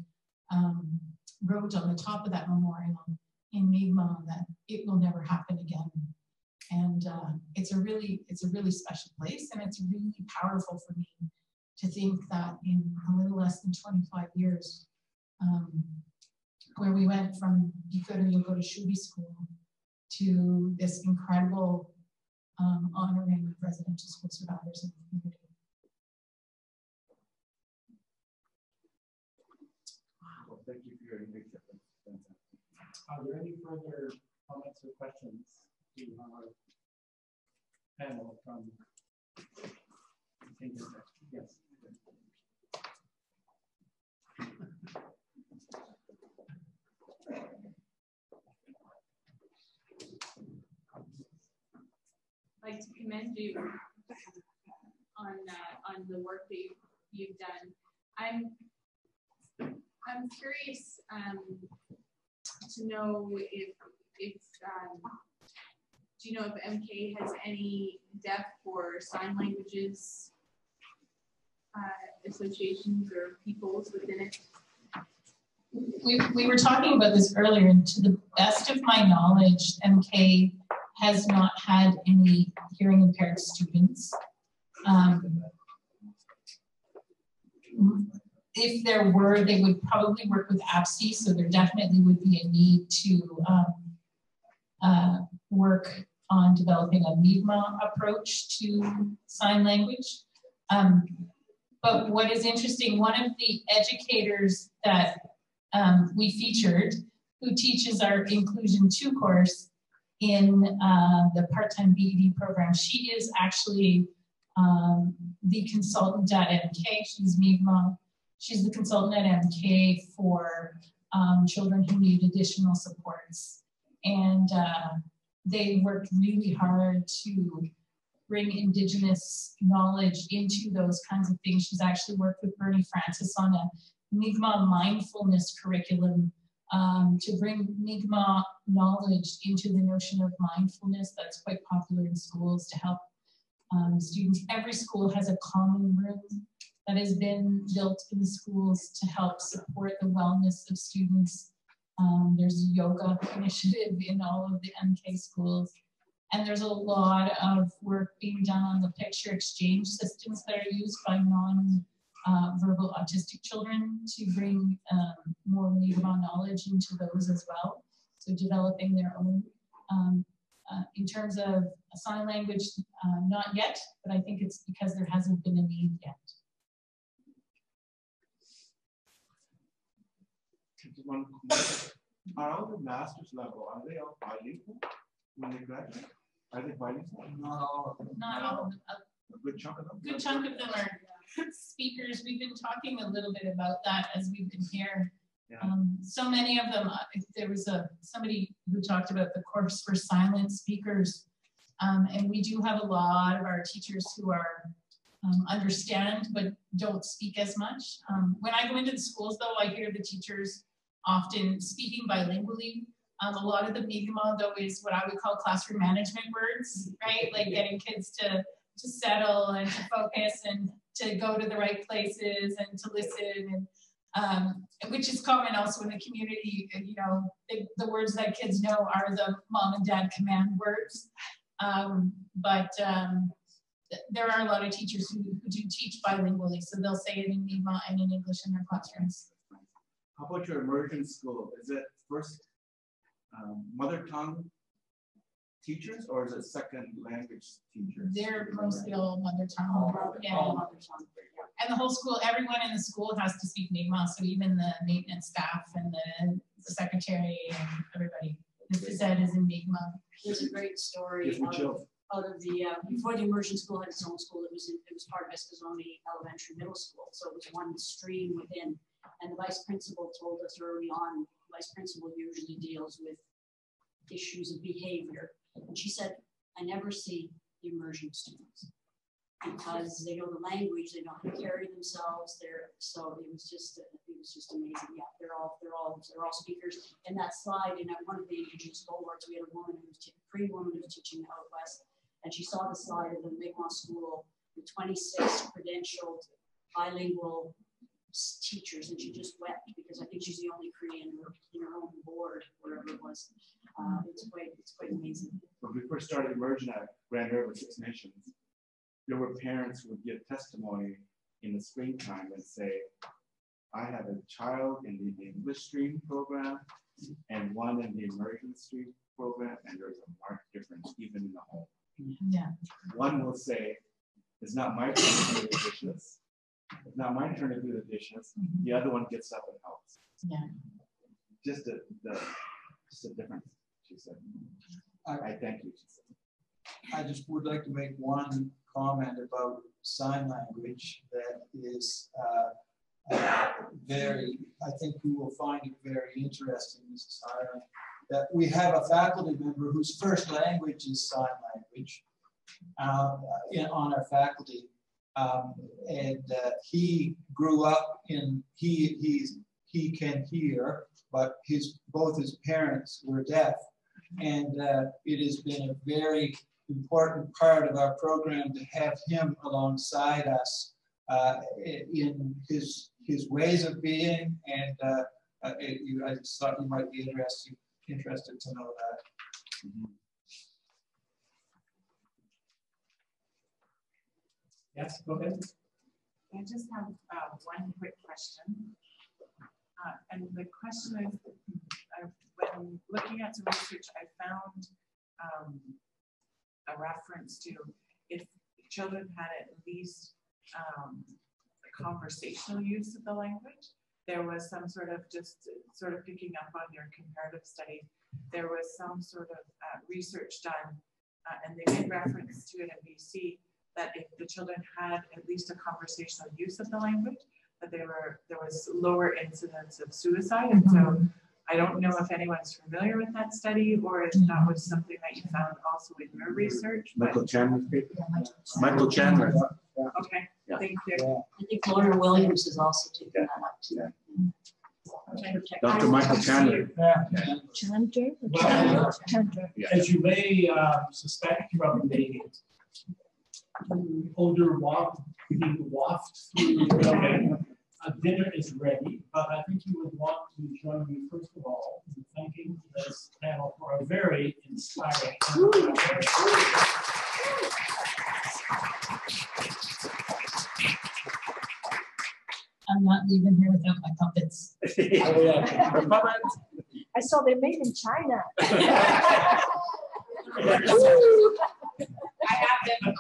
wrote on the top of that memorial in Mi'kmaq that it will never happen again. And it's a really special place, and it's really powerful for me to think that in a little less than 25 years, where we went from Be Good or You'll Go to Shubi School to this incredible honoring of residential school survivors in the community. Well, thank you for your leadership. Are there any further comments or questions to our panel from yes. I'd like to commend you on the work that you've done. I'm curious to know if do you know if MK has any deaf or sign languages associations or peoples within it? We were talking about this earlier, and to the best of my knowledge, MK has not had any hearing impaired students. If there were, they would probably work with APSI, so there definitely would be a need to work on developing a Mi'kmaq approach to sign language. But what is interesting, one of the educators that we featured, who teaches our Inclusion 2 course in the part-time BED program, she is actually the consultant at MK. She's Mi'kmaq. She's the consultant at MK for children who need additional supports. And they worked really hard to bring Indigenous knowledge into those kinds of things. She's actually worked with Bernie Francis on a Mi'kmaq mindfulness curriculum to bring Mi'kmaq knowledge into the notion of mindfulness that's quite popular in schools to help students. Every school has a common room that has been built in the schools to help support the wellness of students. There's a yoga initiative in all of the MK schools. And there's a lot of work being done on the picture exchange systems that are used by non-verbal autistic children to bring more Mi'kmaq knowledge into those as well. So developing their own. In terms of sign language, not yet, but I think it's because there hasn't been a need yet. Are all the master's level, are they all bilingual when they graduate? Are they bilingual? Not all of them. Not all of them. A good chunk of them? Good chunk of them are speakers. We've been talking a little bit about that as we've been here. Yeah. So many of them, there was somebody who talked about the course for silent speakers. And we do have a lot of our teachers who are understand but don't speak as much. When I go into the schools though, I hear the teachers often speaking bilingually. A lot of the Mi'kmaq though is what I would call classroom management words, right? Like getting kids to settle and to focus and to go to the right places and to listen, and which is common also in the community. You know, the words that kids know are the mom and dad command words. There are a lot of teachers who do teach bilingually, so they'll say it in Mi'kmaq and in English in their classrooms. How about your immersion school? Is it first mother tongue teachers or is it second language teachers? They're mostly all mother tongue. And the whole school, everyone in the school has to speak Mi'kmaq, so even the maintenance staff and the secretary and everybody. The phys ed is in Mi'kmaq. There's a great story out of the, before the immersion school had its own school, it was part of Escazone Elementary Middle School, so it was one stream within. And the vice principal told us early on, the vice principal usually deals with issues of behavior. And she said, I never see the immersion students because they know the language, they know how to carry themselves. So it was just amazing. Yeah, they're all speakers. In that slide, in one of the Indigenous cohorts, we had a woman who was teaching out west, and she saw the slide of the Mi'kmaq school with 26 credentialed bilingual teachers, and she just wept because I think she's the only Cree in her own board, wherever it was. It's quite amazing. When we first started immersion at Grand River Six Nations, there were parents who would give testimony in the springtime and say, I have a child in the English stream program and one in the immersion stream program, and there's a marked difference even in the home. Yeah. One will say, it's not my turn to do the dishes. It's not my turn to do the dishes. Mm-hmm. The other one gets up and helps. Yeah. Just a difference, she said. I thank you, she said. I just would like to make one comment about sign language that is I think you will find it very interesting, Mrs. Hiring, that we have a faculty member whose first language is sign language on our faculty. He grew up he can hear, but both his parents were deaf. And it has been a very important part of our program to have him alongside us in his ways of being, and I just thought you might be interested to know that. Mm-hmm. Yes, go ahead. I just have one quick question. And the question is, when looking at some research, I found a reference to if children had at least a conversational use of the language, there was some sort of picking up on your comparative study, there was some sort of research done, and they made reference to it in BC, that if the children had at least a conversational use of the language, that there was lower incidence of suicide. And so I don't know if anyone's familiar with that study or if that was something that you found also in your research. Michael Chandler's paper. Michael Chandler. Yeah. Okay, yeah. Thank you. Yeah. I think Laura Williams has also taken that up too. Yeah. Dr. Michael Chandler. Chandler. As you may suspect from the older being waft through the building, dinner is ready, but I think you would want to join me first of all in thanking this panel for a very inspiring. I'm not leaving here without my puppets. I saw they're made in China. I have them.